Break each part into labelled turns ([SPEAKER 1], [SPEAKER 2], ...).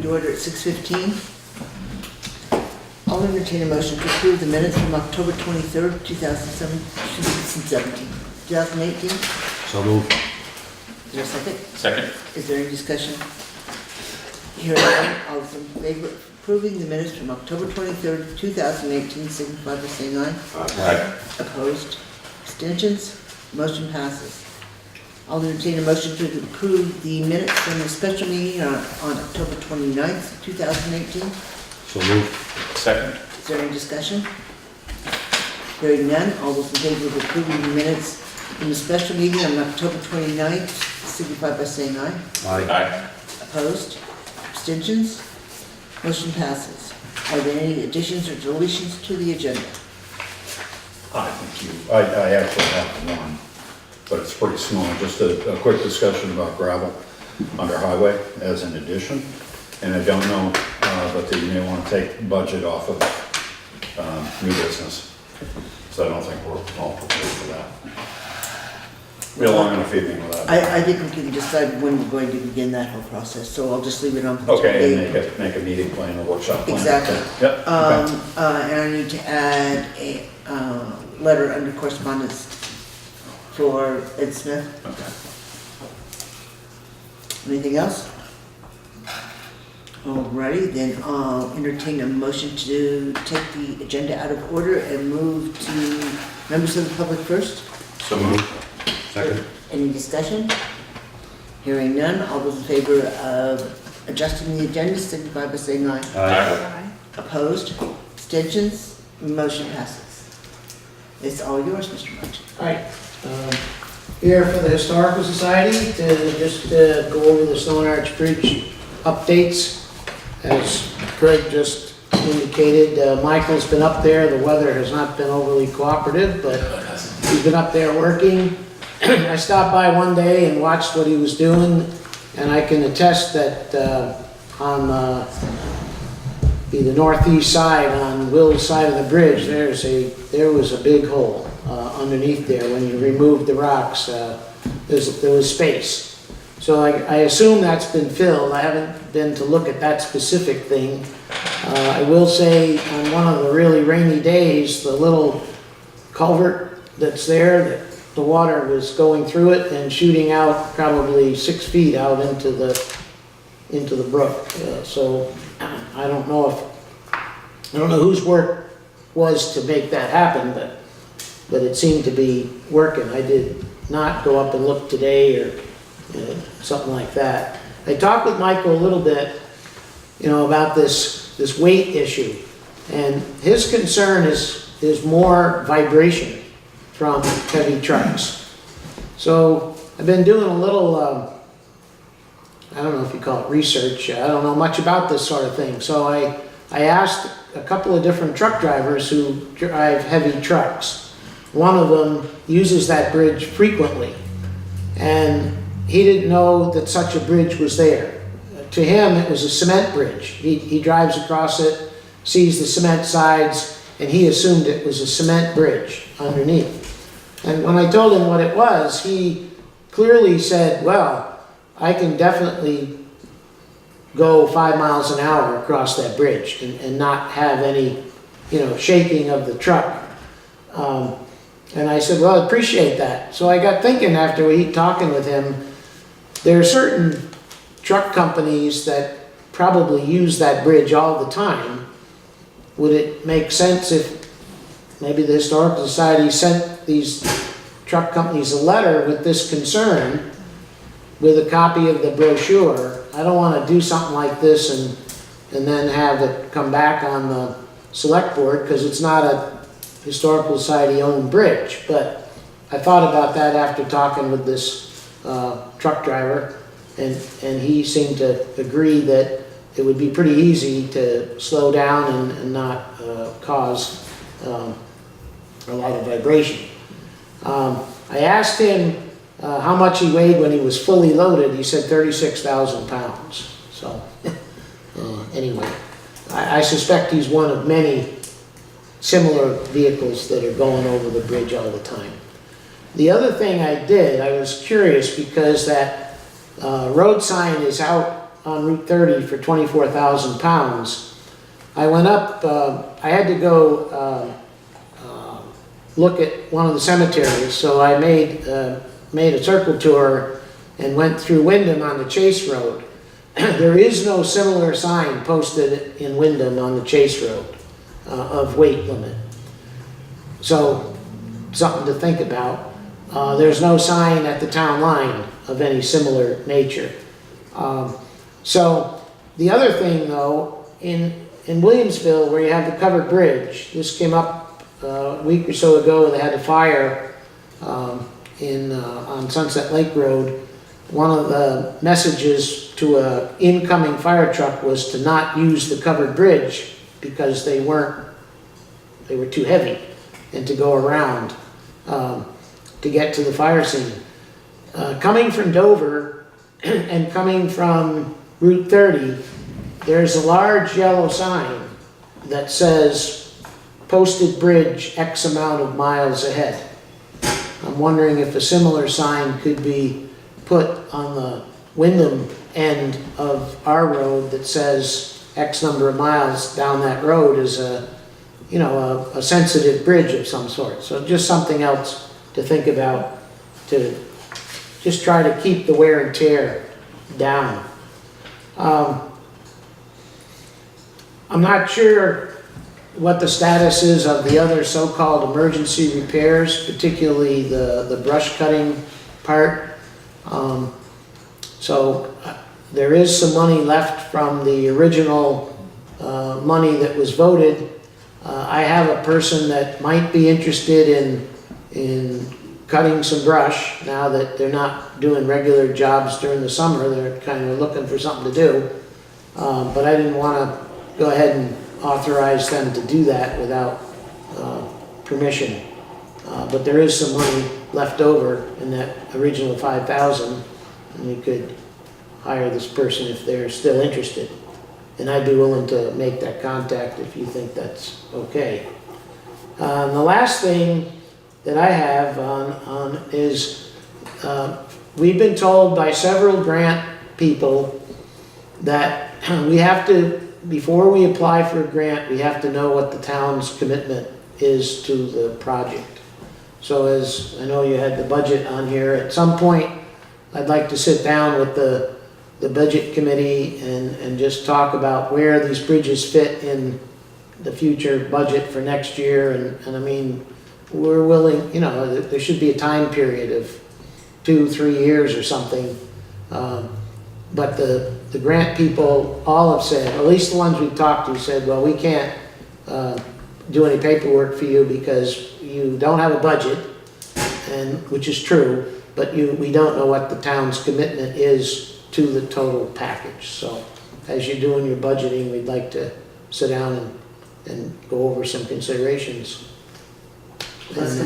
[SPEAKER 1] to order at 6:15. I'll entertain a motion to approve the minutes from October 23rd, 2018.
[SPEAKER 2] So moved.
[SPEAKER 1] Is there a second?
[SPEAKER 3] Second.
[SPEAKER 1] Is there any discussion? Hearing none, all those in favor of approving the minutes from October 23rd, 2018, signify by saying aye.
[SPEAKER 3] Aye.
[SPEAKER 1] Opposed? Abstentions? Motion passes. I'll entertain a motion to approve the minutes from the special meeting on October 29th, 2018.
[SPEAKER 2] So moved.
[SPEAKER 3] Second.
[SPEAKER 1] Is there any discussion? Hearing none, all those in favor of approving the minutes from the special meeting on October 29th, signify by saying aye.
[SPEAKER 3] Aye.
[SPEAKER 1] Opposed? Abstentions? Motion passes. Are there any additions or deletions to the agenda?
[SPEAKER 4] I think I actually have one, but it's pretty small, just a quick discussion about gravel under highway as an addition. And I don't know, but you may want to take budget off of new business. So I don't think we're all prepared for that. Be a long enough evening with that.
[SPEAKER 1] I think we can decide when we're going to begin that whole process, so I'll just leave it on.
[SPEAKER 4] Okay, and make a meeting plan or workshop plan.
[SPEAKER 1] Exactly.
[SPEAKER 4] Yep, okay.
[SPEAKER 1] And I need to add a letter under correspondence for Ed Smith.
[SPEAKER 4] Okay.
[SPEAKER 1] Anything else? Alrighty, then I'll entertain a motion to take the agenda out of order and move to members of the public first.
[SPEAKER 3] So moved.
[SPEAKER 2] Second.
[SPEAKER 1] Any discussion? Hearing none, all those in favor of adjusting the agenda, signify by saying aye.
[SPEAKER 3] Aye.
[SPEAKER 1] Opposed? Abstentions? Motion passes. It's all yours, Mr. Merchant.
[SPEAKER 5] All right, here for the Historical Society to just go over the Stone Arch Bridge updates. As Craig just indicated, Michael's been up there. The weather has not been overly cooperative, but he's been up there working. I stopped by one day and watched what he was doing, and I can attest that on the northeast side, on Will's side of the bridge, there was a big hole underneath there. When you removed the rocks, there was space. So I assume that's been filled. I haven't been to look at that specific thing. I will say on one of the really rainy days, the little culvert that's there, that the water was going through it and shooting out probably 6 feet out into the brook. So I don't know whose work was to make that happen, but it seemed to be working. I did not go up and look today or something like that. I talked with Michael a little bit, about this weight issue, and his concern is more vibration from heavy trucks. So I've been doing a little, I don't know if you call it research. I don't know much about this sort of thing. So I asked a couple of different truck drivers who drive heavy trucks. One of them uses that bridge frequently, and he didn't know that such a bridge was there. To him, it was a cement bridge. He drives across it, sees the cement sides, and he assumed it was a cement bridge underneath. And when I told him what it was, he clearly said, well, I can definitely go 5 miles an hour across that bridge and not have any, shaking of the truck. And I said, well, I appreciate that. So I got thinking after talking with him, there are certain truck companies that probably use that bridge all the time. Would it make sense if maybe the Historical Society sent these truck companies a letter with this concern with a copy of the brochure? I don't want to do something like this and then have it come back on the select board because it's not a Historical Society owned bridge. But I thought about that after talking with this truck driver, and he seemed to agree that it would be pretty easy to slow down and not cause a lot of vibration. I asked him how much he weighed when he was fully loaded. He said 36,000 pounds. So anyway, I suspect he's one of many similar vehicles that are going over the bridge all the time. The other thing I was curious because that road sign is out on Route 30 for 24,000 pounds. I went up, I had to go look at one of the cemeteries, so I made a circle tour and went through Wyndham on the Chase Road. There is no similar sign posted in Wyndham on the Chase Road of weight limit. So, something to think about. There's no sign at the town line of any similar nature. So, the other thing though, in Williamsville where you have the covered bridge, this came up a week or so ago, they had a fire on Sunset Lake Road. One of the messages to an incoming fire truck was to not use the covered bridge because they were too heavy and to go around to get to the fire scene. Coming from Dover and coming from Route 30, there's a large yellow sign that says posted bridge X amount of miles ahead. I'm wondering if a similar sign could be put on the Wyndham end of our road that says X number of miles down that road is a sensitive bridge of some sort. So just something else to think about to just try to keep the wear and tear down. I'm not sure what the status is of the other so-called emergency repairs, particularly the brush cutting part. So there is some money left from the original money that was voted. I have a person that might be interested in cutting some brush now that they're not doing regular jobs during the summer. They're kind of looking for something to do. But I didn't want to go ahead and authorize them to do that without permission. But there is some money left over in that original 5,000, and we could hire this person if they're still interested. And I'd be willing to make that contact if you think that's okay. The last thing that I have on is we've been told by several grant people that we have to, before we apply for a grant, we have to know what the town's commitment is to the project. So as I know you had the budget on here, at some point I'd like to sit down with the budget committee and just talk about where these bridges fit in the future budget for next year. And I mean, we're willing, there should be a time period of 2-3 years or something. But the grant people all have said, at least the ones we've talked to said, well, we can't do any paperwork for you because you don't have a budget, and which is true, but we don't know what the town's commitment is to the total package. So as you're doing your budgeting, we'd like to sit down and go over some considerations.
[SPEAKER 1] That's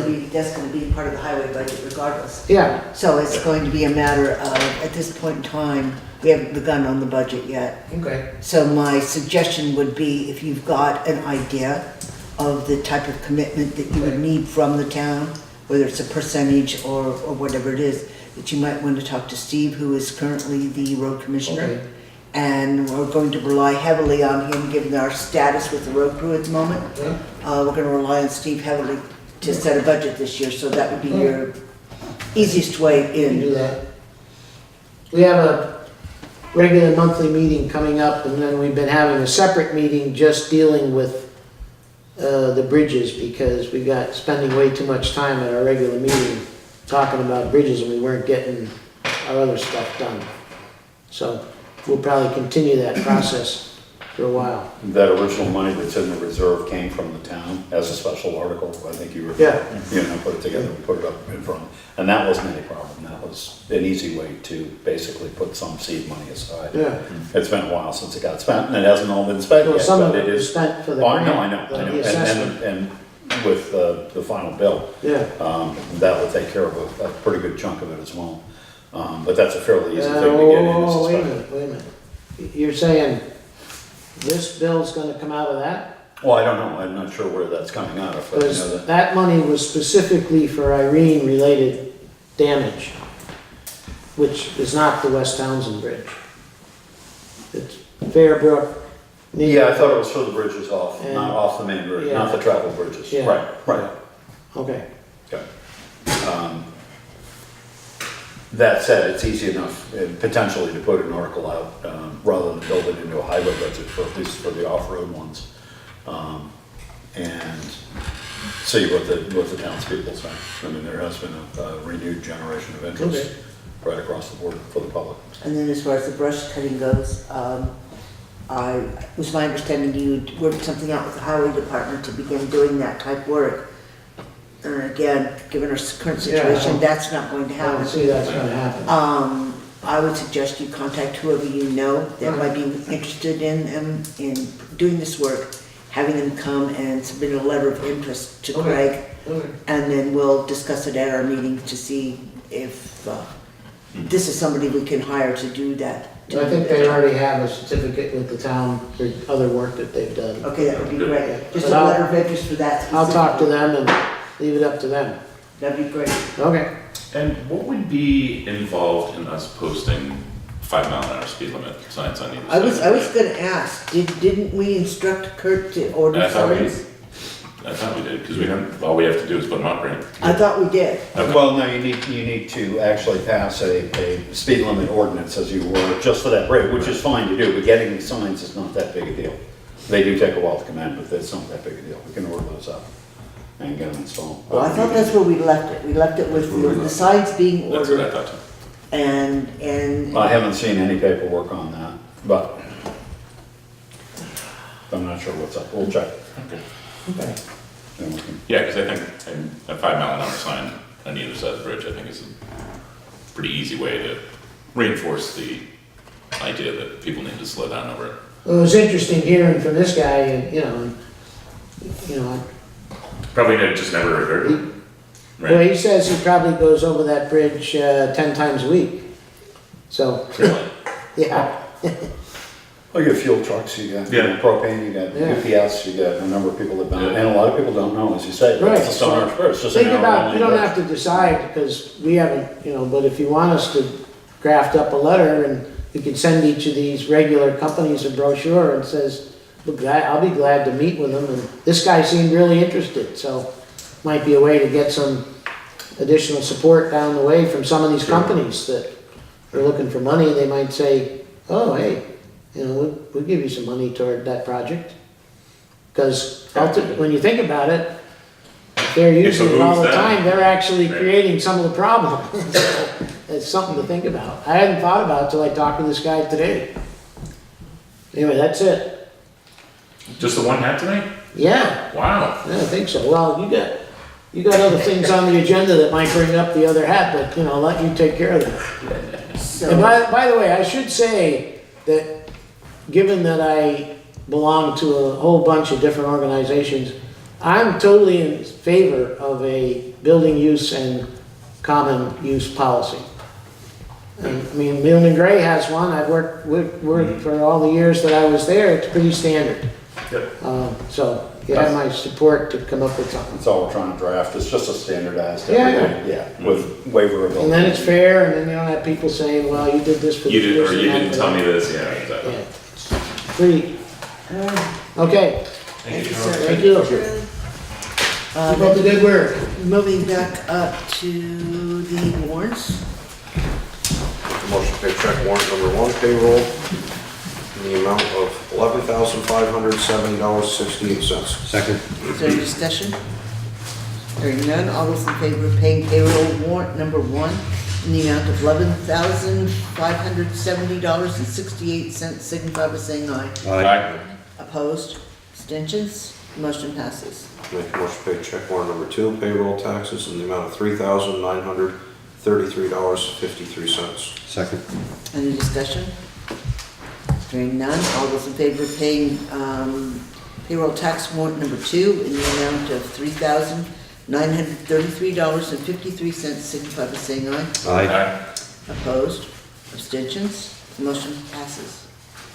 [SPEAKER 1] gonna be part of the highway budget regardless.
[SPEAKER 5] Yeah,
[SPEAKER 1] So it's going to be a matter of, at this point in time, we haven't begun on the budget yet.
[SPEAKER 5] okay.
[SPEAKER 1] So my suggestion would be, if you've got an idea of the type of commitment that you would need from the town, whether it's a percentage or whatever it is, that you might want to talk to Steve, who is currently the road commissioner.
[SPEAKER 5] Okay.
[SPEAKER 1] And we're going to rely heavily on him, given our status with the road crew at the moment.
[SPEAKER 5] Okay.
[SPEAKER 1] We're gonna rely on Steve heavily to set a budget this year, so that would be your easiest way
[SPEAKER 5] We can do
[SPEAKER 1] in.
[SPEAKER 5] that. We have a regular monthly meeting coming up, and then we've been having a separate meeting just dealing with the bridges, because we got spending way too much time at our regular meeting talking about bridges, and we weren't getting our other stuff done. So we'll probably continue that process for a while.
[SPEAKER 4] That original money that's in the reserve came from the town as a special article. I think you were,
[SPEAKER 5] Yeah.
[SPEAKER 4] put it together and put it up in front. And that wasn't any problem. That was an easy way to basically put some seed money aside.
[SPEAKER 5] Yeah.
[SPEAKER 4] It's been a while since it got spent, and it hasn't all been spent
[SPEAKER 5] Well,
[SPEAKER 4] yet,
[SPEAKER 5] some of
[SPEAKER 4] but
[SPEAKER 5] it
[SPEAKER 4] it
[SPEAKER 5] was
[SPEAKER 4] is.
[SPEAKER 5] spent for the
[SPEAKER 4] Oh, I know,
[SPEAKER 5] grant, the
[SPEAKER 4] And,
[SPEAKER 5] assessment.
[SPEAKER 4] and with the final bill,
[SPEAKER 5] Yeah.
[SPEAKER 4] that will take care of a pretty good chunk of it as well. But that's a fairly easy thing to
[SPEAKER 5] Whoa,
[SPEAKER 4] get in.
[SPEAKER 5] whoa,
[SPEAKER 4] is to
[SPEAKER 5] whoa, wait a
[SPEAKER 4] spend.
[SPEAKER 5] minute, wait a minute. You're saying this bill's gonna come out of that?
[SPEAKER 4] Well, I don't know. I'm not sure where that's coming out of, but I know
[SPEAKER 5] Because
[SPEAKER 4] that.
[SPEAKER 5] that money was specifically for Irene-related damage, which is not the West Townsend Bridge. It's Fairbrook.
[SPEAKER 4] Yeah, I thought it was for the bridges off,
[SPEAKER 5] And-
[SPEAKER 4] not off the main road,
[SPEAKER 5] Yeah.
[SPEAKER 4] not the travel bridges.
[SPEAKER 5] Yeah.
[SPEAKER 4] Right, right.
[SPEAKER 5] Okay,
[SPEAKER 4] Okay. That said, it's easy enough potentially to put an article out rather than build it into a highway budget for at least for the off-road ones. And see what the townspeople say. I mean, there has been a renewed generation of interest
[SPEAKER 5] Okay.
[SPEAKER 4] right across the board for the public.
[SPEAKER 1] And then as far as the brush cutting goes, it was my understanding you worked something out with the highway department to begin doing that type work. And again, given our current situation,
[SPEAKER 5] Yeah.
[SPEAKER 1] that's not going to
[SPEAKER 5] I don't
[SPEAKER 1] happen.
[SPEAKER 5] see that's gonna happen.
[SPEAKER 1] I would suggest you contact whoever you know that might be interested in doing this work, having them come and submit a letter of interest to
[SPEAKER 5] Okay.
[SPEAKER 1] Craig,
[SPEAKER 5] Okay.
[SPEAKER 1] and then we'll discuss it at our meeting to see if this is somebody we can hire to do that.
[SPEAKER 5] So I think they already have a certificate with the town for other work that they've done.
[SPEAKER 1] Okay, that would be great. Just a
[SPEAKER 5] But I'll-
[SPEAKER 1] letter of interest for that.
[SPEAKER 5] I'll talk to them and leave it up to them.
[SPEAKER 1] That'd be great.
[SPEAKER 5] Okay.
[SPEAKER 3] And what would be involved in us posting 5-mile-an-hour speed limit signs on either side?
[SPEAKER 1] I was gonna ask, didn't we instruct Kurt to order
[SPEAKER 3] I thought we
[SPEAKER 1] signs?
[SPEAKER 3] did, because we don't, all we have to do is put them up, right?
[SPEAKER 1] I thought we did.
[SPEAKER 3] Okay.
[SPEAKER 4] Well, no, you need to actually pass a speed limit ordinance as you were, just for that bridge, which is fine to do, but getting the signs is not that big a deal. They do take a while to come in, but it's not that big a deal. We can order those up and get them installed.
[SPEAKER 1] Well, I thought that's where we left it. We left it with the signs being
[SPEAKER 3] That's what I
[SPEAKER 1] ordered
[SPEAKER 3] thought too.
[SPEAKER 1] and
[SPEAKER 4] I haven't seen any paperwork on that, but I'm not sure what's up. We'll check.
[SPEAKER 3] Okay.
[SPEAKER 5] Okay.
[SPEAKER 4] And we can-
[SPEAKER 3] Yeah, because I think a 5-mile-an-hour sign on either side of the bridge, I think is a pretty easy way to reinforce the idea that people need to slow down over it.
[SPEAKER 5] Well, it was interesting hearing from this guy and,
[SPEAKER 3] Probably just never occurred.
[SPEAKER 5] well,
[SPEAKER 3] Right?
[SPEAKER 5] he says he probably goes over that bridge 10 times a week. So,
[SPEAKER 3] Really?
[SPEAKER 5] yeah,
[SPEAKER 4] Well, you got fuel trucks, you got
[SPEAKER 3] Yeah.
[SPEAKER 4] propane, you got
[SPEAKER 5] Yeah.
[SPEAKER 4] UPS, you got a number of people that don't,
[SPEAKER 3] Yeah.
[SPEAKER 4] and a lot of people don't know, as you say,
[SPEAKER 5] Right.
[SPEAKER 4] it's a Stone Arch Bridge, it's just an
[SPEAKER 5] think
[SPEAKER 4] arrow
[SPEAKER 5] about,
[SPEAKER 4] only
[SPEAKER 5] you don't
[SPEAKER 4] bridge.
[SPEAKER 5] have to decide because we haven't, but if you want us to draft up a letter and you can send each of these regular companies a brochure and says, look, I'll be glad to meet with them. And this guy seemed really interested, so might be a way to get some additional support down the way from some of these companies that are looking for money. They might say, oh, hey, we'll give you some money toward that project. Because when you think about it, if they're using it all the
[SPEAKER 3] behooves them.
[SPEAKER 5] time, they're actually
[SPEAKER 3] Right.
[SPEAKER 5] creating some of the problem. So it's something to think about. I hadn't thought about it till I talked to this guy today. Anyway, that's it.
[SPEAKER 3] Just the one hat tonight?
[SPEAKER 5] Yeah,
[SPEAKER 3] Wow.
[SPEAKER 5] I think so. Well, you got other things on the agenda that might bring up the other hat, but, I'll let you take care of that. And
[SPEAKER 1] so,
[SPEAKER 5] by the way, I should say that, given that I belong to a whole bunch of different organizations, I'm totally in favor of a building use and common use policy. And, I mean, Milne and Gray has one. I've worked for all the years that I was there. It's pretty standard.
[SPEAKER 3] Yep.
[SPEAKER 5] So you have my support to come up with something.
[SPEAKER 4] That's all we're trying to draft, it's just a standardized,
[SPEAKER 5] Yeah.
[SPEAKER 4] everything, yeah, with waiver of.
[SPEAKER 5] And then it's fair, and then you don't have people saying, well, you did this for
[SPEAKER 3] You
[SPEAKER 5] this
[SPEAKER 3] did, or
[SPEAKER 5] person,
[SPEAKER 3] you
[SPEAKER 5] that
[SPEAKER 3] didn't
[SPEAKER 5] for
[SPEAKER 3] tell
[SPEAKER 5] that.
[SPEAKER 3] me this, yeah, exactly.
[SPEAKER 5] Yeah. Pretty, okay,
[SPEAKER 3] Thank you.
[SPEAKER 1] sir.
[SPEAKER 5] thank you. Keep up the good work.
[SPEAKER 1] Moving back up to the warrants.
[SPEAKER 2] Motion to pay check warrant number 1 payroll in the amount of $11,570.68.
[SPEAKER 6] Second.
[SPEAKER 1] Is there any discussion? Hearing none, all those in favor of paying payroll warrant number 1 in the amount of $11,570.68, signify by saying aye.
[SPEAKER 3] Aye.
[SPEAKER 1] Opposed? Abstentions? Motion passes.
[SPEAKER 2] Make a motion to pay check warrant number 2 payroll taxes in the amount of $3,933.53.
[SPEAKER 6] Second.
[SPEAKER 1] Any discussion? Hearing none, all those in favor of paying payroll tax warrant number 2 in the amount of $3,933.53, signify by saying aye.
[SPEAKER 6] Aye.
[SPEAKER 1] Opposed? Abstentions? Motion passes.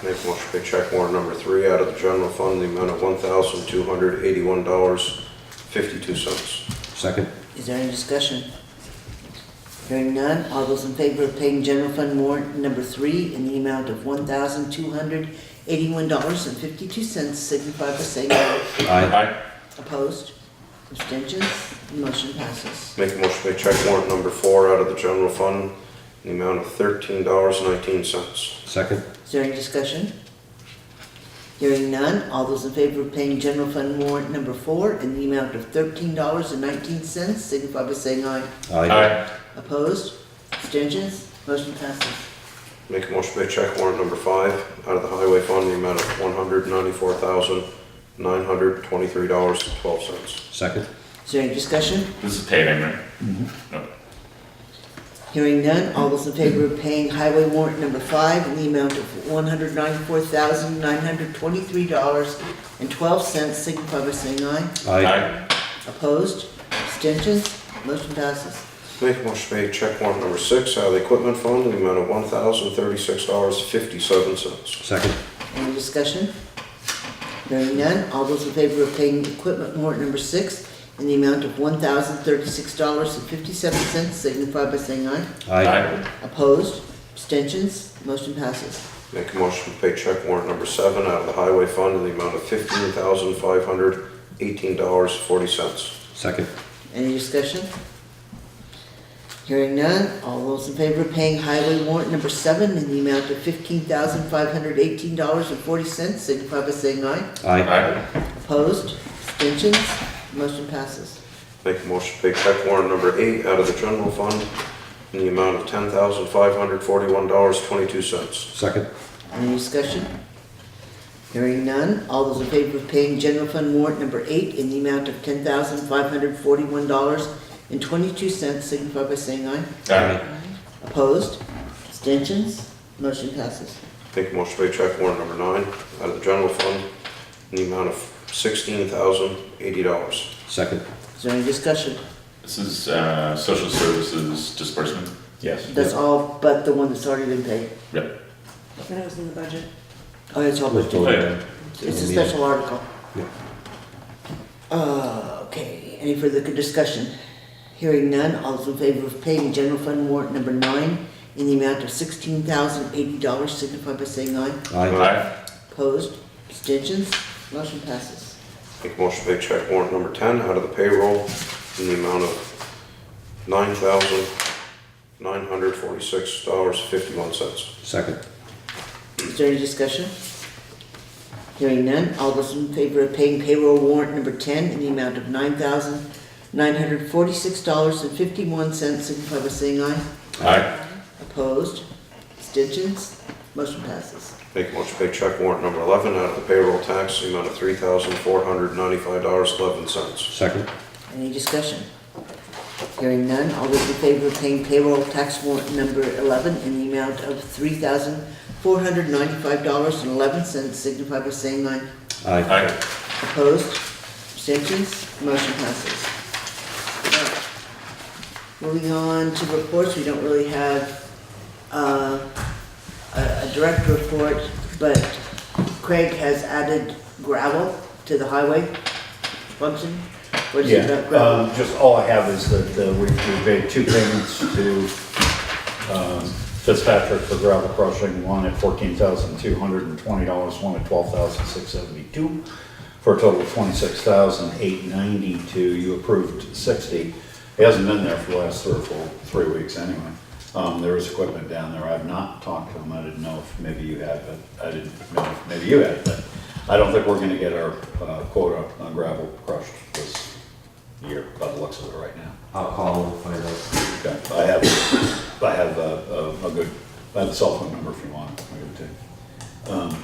[SPEAKER 2] Make a motion to pay check warrant number 3 out of the general fund in the amount of $1,281.52.
[SPEAKER 6] Second.
[SPEAKER 1] Is there any discussion? Hearing none, all those in favor of paying general fund warrant number 3 in the amount of $1,281.52 signify by saying aye.
[SPEAKER 3] Aye.
[SPEAKER 1] Opposed? Abstentions? Motion passes.
[SPEAKER 2] Make a motion to pay check warrant number 4 out of the general fund in the amount of $13.19.
[SPEAKER 6] Second.
[SPEAKER 1] Is there any discussion? Hearing none, all those in favor of paying general fund warrant number 4 in the amount of $13.19 signify by saying aye.
[SPEAKER 3] Aye.
[SPEAKER 1] Opposed? Abstentions? Motion passes.
[SPEAKER 2] Make a motion to pay check warrant number 5 out of the highway fund in the amount of $194,923.12.
[SPEAKER 6] Second.
[SPEAKER 1] Is there any discussion?
[SPEAKER 3] This is paving, right? No.
[SPEAKER 1] Hearing none, all those in favor of paying highway warrant number 5 in the amount of $194,923.12 signify by saying aye.
[SPEAKER 3] Aye.
[SPEAKER 1] Opposed? Abstentions? Motion passes.
[SPEAKER 2] Make a motion to pay check warrant number 6 out of the equipment fund in the amount of $1,036.57.
[SPEAKER 6] Second.
[SPEAKER 1] Any discussion? Hearing none, all those in favor of paying equipment warrant number 6 in the amount of $1,036.57 signify by saying aye.
[SPEAKER 3] Aye.
[SPEAKER 1] Opposed? Abstentions? Motion passes.
[SPEAKER 2] Make a motion to pay check warrant number 7 out of the highway fund in the amount of $15,518.40.
[SPEAKER 6] Second.
[SPEAKER 1] Any discussion? Hearing none, all those in favor of paying highway warrant number 7 in the amount of $15,518.40 signify by saying aye.
[SPEAKER 3] Aye.
[SPEAKER 1] Opposed? Abstentions? Motion passes.
[SPEAKER 2] Make a motion to pay check warrant number 8 out of the general fund in the amount of $10,541.22.
[SPEAKER 6] Second.
[SPEAKER 1] Any discussion? Hearing none, all those in favor of paying general fund warrant number 8 in the amount of $10,541.22 signify by saying aye.
[SPEAKER 3] Aye.
[SPEAKER 1] Opposed? Abstentions? Motion passes.
[SPEAKER 2] Make a motion to pay check warrant number 9 out of the general fund in the amount of $16,080.
[SPEAKER 6] Second.
[SPEAKER 1] Is there any discussion?
[SPEAKER 3] This is social services disbursement.
[SPEAKER 4] Yes.
[SPEAKER 1] That's all but the one that's already been paid.
[SPEAKER 3] Yep.
[SPEAKER 7] That was in the budget.
[SPEAKER 1] Oh, it's all but
[SPEAKER 3] Okay.
[SPEAKER 1] it's a special article.
[SPEAKER 6] Yeah.
[SPEAKER 1] Okay, any further discussion? Hearing none, all those in favor of paying general fund warrant number 9 in the amount of $16,080 signify by saying aye.
[SPEAKER 3] Aye.
[SPEAKER 1] Opposed? Abstentions? Motion passes.
[SPEAKER 2] Make a motion to pay check warrant number 10 out of the payroll in the amount of $9,946.51.
[SPEAKER 6] Second.
[SPEAKER 1] Is there any discussion? Hearing none, all those in favor of paying payroll warrant number 10 in the amount of $9,946.51 signify by saying aye.
[SPEAKER 3] Aye.
[SPEAKER 1] Opposed? Abstentions? Motion passes.
[SPEAKER 2] Make a motion to pay check warrant number 11 out of the payroll tax in the amount of $3,495.11.
[SPEAKER 6] Second.
[SPEAKER 1] Any discussion? Hearing none, all those in favor of paying payroll tax warrant number 11 in the amount of $3,495.11 signify by saying aye.
[SPEAKER 6] Aye.
[SPEAKER 1] Opposed? Abstentions? Motion passes. Alright. Moving on to reports, we don't really have a direct report, but Craig has added gravel to the highway function. What is it about gravel?
[SPEAKER 4] Just all I have is that we made 2 payments to Fitzpatrick for gravel crushing, one at $14,220, one at $12,672, for a total of $26,892. You approved 60. It hasn't been there for the last 3 weeks anyway. There was equipment down there. I have not talked to him. I didn't know if maybe you had, but I didn't, maybe you had, but I don't think we're gonna get our quota on gravel crushed this year, by the looks of it right now.
[SPEAKER 6] I'll call and find out.
[SPEAKER 4] Okay, I have the cell phone number if you want. I'll give it to you.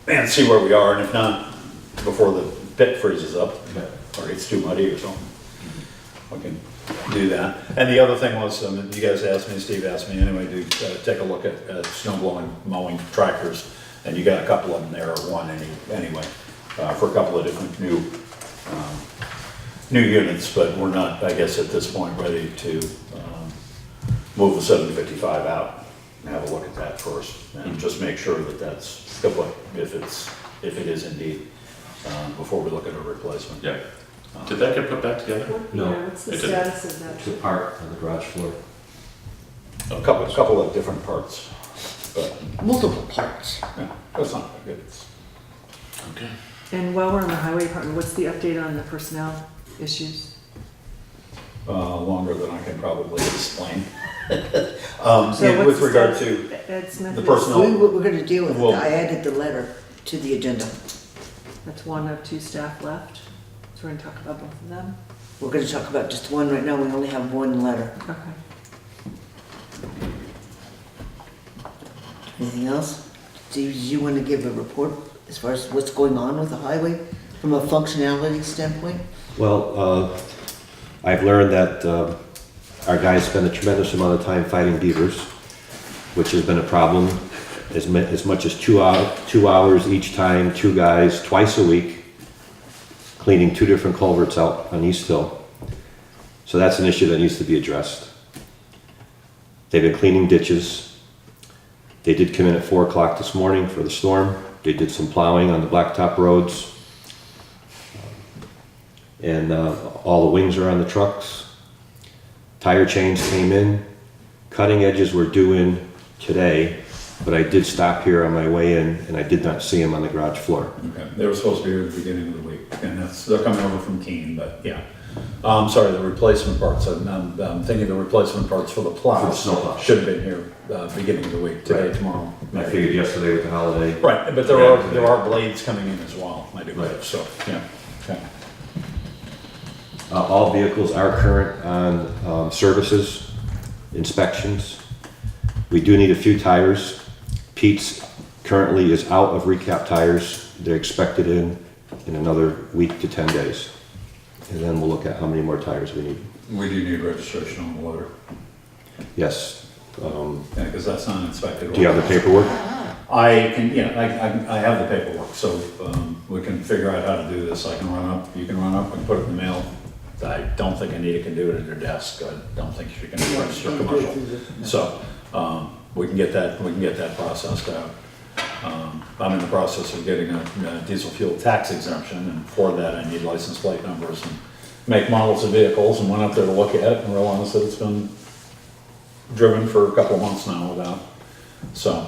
[SPEAKER 4] And see where we are, and if not, before the pit freezes up, or it's too muddy or something, we can do that. And the other thing was, you guys asked me, Steve asked me anyway, to take a look at snow blowing, mowing tractors, and you got a couple of them there, or one anyway, for a couple of different new units, but we're not, I guess, at this point ready to move the 755 out and have a look at that first, and just make sure that that's complete, if it is indeed, before we look at a replacement.
[SPEAKER 3] Yeah. Did that get put back together?
[SPEAKER 6] No.
[SPEAKER 7] Yeah, what's the
[SPEAKER 3] It didn't.
[SPEAKER 7] status of that?
[SPEAKER 6] To park on the garage floor.
[SPEAKER 4] A couple of different parts, but,
[SPEAKER 1] Multiple parts.
[SPEAKER 4] yeah, that's not good.
[SPEAKER 3] Okay.
[SPEAKER 7] And while we're on the highway department, what's the update on the personnel issues?
[SPEAKER 4] Longer than I can probably explain.
[SPEAKER 7] So
[SPEAKER 4] With
[SPEAKER 7] what's
[SPEAKER 4] regard
[SPEAKER 7] the
[SPEAKER 4] to
[SPEAKER 7] status? Ed Smith
[SPEAKER 4] the
[SPEAKER 7] is-
[SPEAKER 4] personnel-
[SPEAKER 1] We're gonna deal with it.
[SPEAKER 4] Well-
[SPEAKER 1] I added the letter to the agenda.
[SPEAKER 7] That's one of two staff left, so we're gonna talk about both of them?
[SPEAKER 1] We're gonna talk about just one right now. We only have one letter.
[SPEAKER 7] Okay.
[SPEAKER 1] Anything else? Do you want to give a report as far as what's going on with the highway from a functionality standpoint?
[SPEAKER 6] Well, I've learned that our guys spend a tremendous amount of time fighting beavers, which has been a problem. As much as 2 hours each time, two guys, twice a week, cleaning 2 different culverts out on East Hill. So that's an issue that needs to be addressed. They've been cleaning ditches. They did come in at 4 o'clock this morning for the storm. They did some plowing on the blacktop roads. And all the wings are on the trucks. Tire chains came in. Cutting edges were due in today, but I did stop here on my way in and I did not see them on the garage floor.
[SPEAKER 4] Okay, they were supposed to be here at the beginning of the week, and they're coming over from Keene, but yeah. Sorry, the replacement parts, I'm thinking the replacement parts for the plow.
[SPEAKER 6] For the snowplow.
[SPEAKER 4] Should have been here, beginning of the week, today,
[SPEAKER 6] Right.
[SPEAKER 4] tomorrow.
[SPEAKER 6] I figured yesterday with the holiday.
[SPEAKER 4] Right, but there are blades coming in as well, I do believe,
[SPEAKER 6] Right.
[SPEAKER 4] so, yeah, okay.
[SPEAKER 6] All vehicles are current on services, inspections. We do need a few tires. Pete's currently is out of recap tires. They're expected in another week to 10 days. And then we'll look at how many more tires we need.
[SPEAKER 4] We do need registration on the loader,
[SPEAKER 6] Yes.
[SPEAKER 4] yeah, because that's not inspected.
[SPEAKER 6] Do you have the paperwork?
[SPEAKER 4] I can, yeah, I have the paperwork, so we can figure out how to do this. I can run up, you can run up and put it in the mail. I don't think Anita can do it at her desk. I don't think she can register commercial. So we can get that processed out. I'm in the process of getting a diesel fuel tax exemption, and for that I need license plate numbers and make models of vehicles, and went up there to look at it and realized that it's been driven for a couple of months now without. So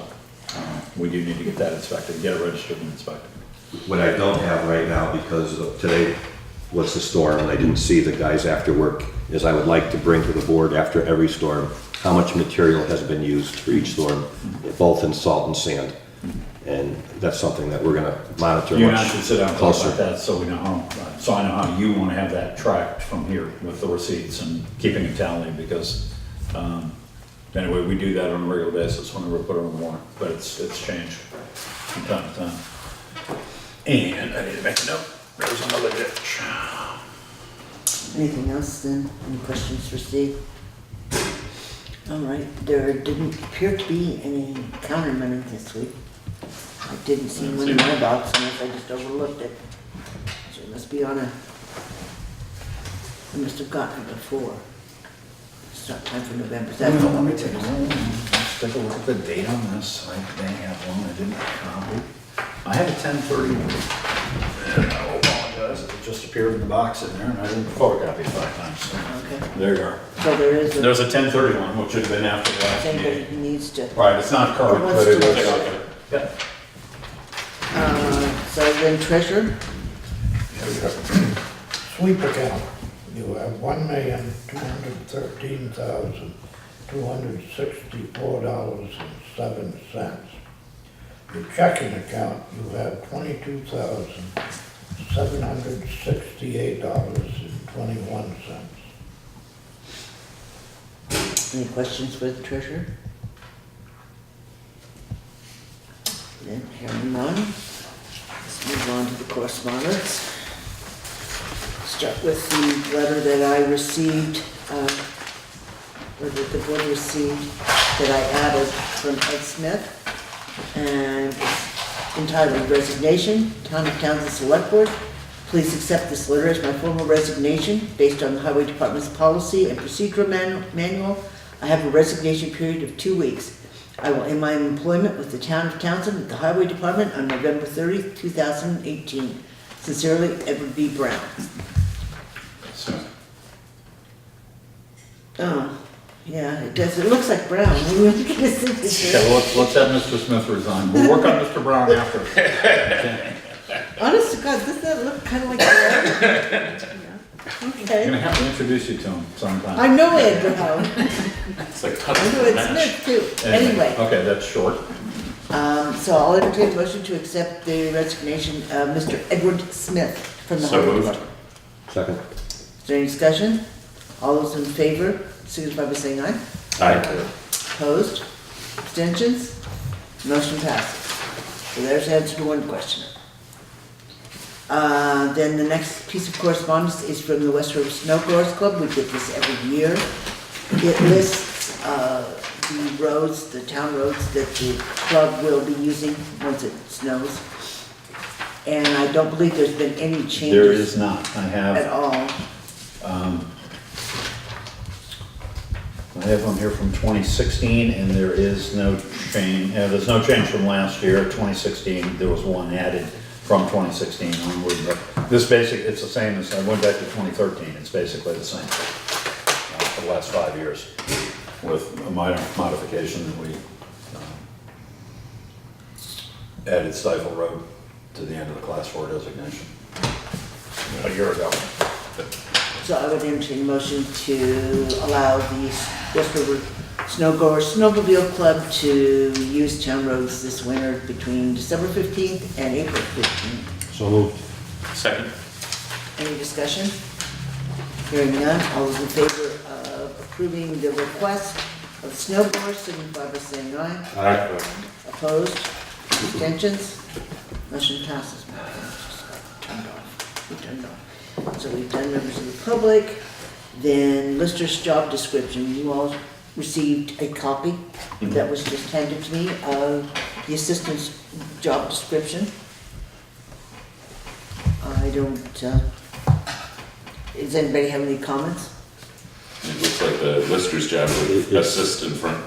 [SPEAKER 4] we do need to get that inspected, get it registered and inspected.
[SPEAKER 6] What I don't have right now, because today was the storm and I didn't see the guys after work, is I would like to bring to the board after every storm how much material has been used for each storm, both in salt and sand. And that's something that we're gonna monitor
[SPEAKER 4] You and I
[SPEAKER 6] much
[SPEAKER 4] should sit down and talk
[SPEAKER 6] closer.
[SPEAKER 4] about that, so we know how, so I know how you wanna have that tracked from here with the receipts and keeping a tally, because, anyway, we do that on a regular basis whenever we put it on the warrant, but it's changed from time to time. And I need to make a note, there's another ditch.
[SPEAKER 1] Anything else then? Any questions for Steve? All right, there didn't appear to be any counter money this week. I didn't see one in my box unless I just overlooked it. So it must be on a, I must have gotten it before. It's not time for November. That's
[SPEAKER 4] Let me take let's take a look at the date on this. I may have one I didn't copy. I have a 10/30 one. And I apologize, it just appeared in the box in there and I didn't photocopy it 5 times. So
[SPEAKER 1] Okay,
[SPEAKER 4] there you are.
[SPEAKER 1] so there is a
[SPEAKER 4] There's a 10/30 one, which should have been after the last
[SPEAKER 1] thing that
[SPEAKER 4] meeting.
[SPEAKER 1] he needs to,
[SPEAKER 4] Right, it's not current,
[SPEAKER 1] What's
[SPEAKER 4] but it
[SPEAKER 1] the-
[SPEAKER 4] is. Yeah.
[SPEAKER 1] so then treasurer,
[SPEAKER 8] Sweep account, you have $1,213,264.07. Your checking account, you have $22,768.21.
[SPEAKER 1] any questions for the treasurer? Then hearing none, let's move on to the correspondence. Start with the letter that I received, or that the board received, that I added from Ed Smith. And it's entitled Resignation, Town of Townsend Selectboard. Please accept this letter as my formal resignation based on the Highway Department's policy and procedural manual. I have a resignation period of 2 weeks. I will end my employment with the Town of Townsend at the Highway Department on November 30th, 2018. Sincerely, Edward B. Brown.
[SPEAKER 4] So,
[SPEAKER 1] Oh, Yeah, it does, it looks like brown. We want to get a signature.
[SPEAKER 4] Okay, well, let's have Mr. Smith resign. We'll work on Mr. Brown after. Okay.
[SPEAKER 1] Honest to God, doesn't that look kind of like brown?
[SPEAKER 4] I'm
[SPEAKER 1] Okay.
[SPEAKER 4] gonna have to introduce you to him sometime.
[SPEAKER 1] I know Ed Brown.
[SPEAKER 3] It's like
[SPEAKER 1] I
[SPEAKER 3] cutting
[SPEAKER 1] know
[SPEAKER 3] the
[SPEAKER 1] Ed
[SPEAKER 3] match.
[SPEAKER 1] Smith too. Anyway,
[SPEAKER 4] Okay, that's short.
[SPEAKER 1] so I'll entertain a motion to accept the resignation of Mr. Edward Smith from the
[SPEAKER 3] So
[SPEAKER 1] highway
[SPEAKER 3] moved.
[SPEAKER 1] department.
[SPEAKER 6] Second.
[SPEAKER 1] Is there any discussion? All those in favor, signify by saying aye.
[SPEAKER 6] Aye.
[SPEAKER 1] Opposed? Abstentions? Motion passes. So there's the answer to one question. Then the next piece of correspondence is from the West River SnoGoers Club. We get this every year. It lists the roads, the town roads that the club will be using once it snows. And I don't believe there's been any
[SPEAKER 4] There
[SPEAKER 1] changes
[SPEAKER 4] is not. I
[SPEAKER 1] at
[SPEAKER 4] have,
[SPEAKER 1] all.
[SPEAKER 4] I have one here from 2016, and there is no change, there's no change from last year, 2016, there was one added from 2016 onward, but this it's the same as, I went back to 2013, it's basically the same for the last 5 years, with a minor modification that we added Stifle Road to the end of the Class 4 designation a year ago.
[SPEAKER 1] So I would entertain a motion to allow the West River SnoGoers Snowmobile Club to use town roads this winter between December 15th and April 15th.
[SPEAKER 6] So moved.
[SPEAKER 3] Second.
[SPEAKER 1] Any discussion? Hearing none, all those in favor of approving the request of SnoGoers, signify by saying aye.
[SPEAKER 6] Aye.
[SPEAKER 1] Opposed? Abstentions? Motion passes. Turned off. We turned off. So we've done members of the public, then Lister's job description. You all received a copy that was just handed to me of the assistant's job description. I don't, does anybody have any comments?
[SPEAKER 3] It looks like the lister's job with assist in front.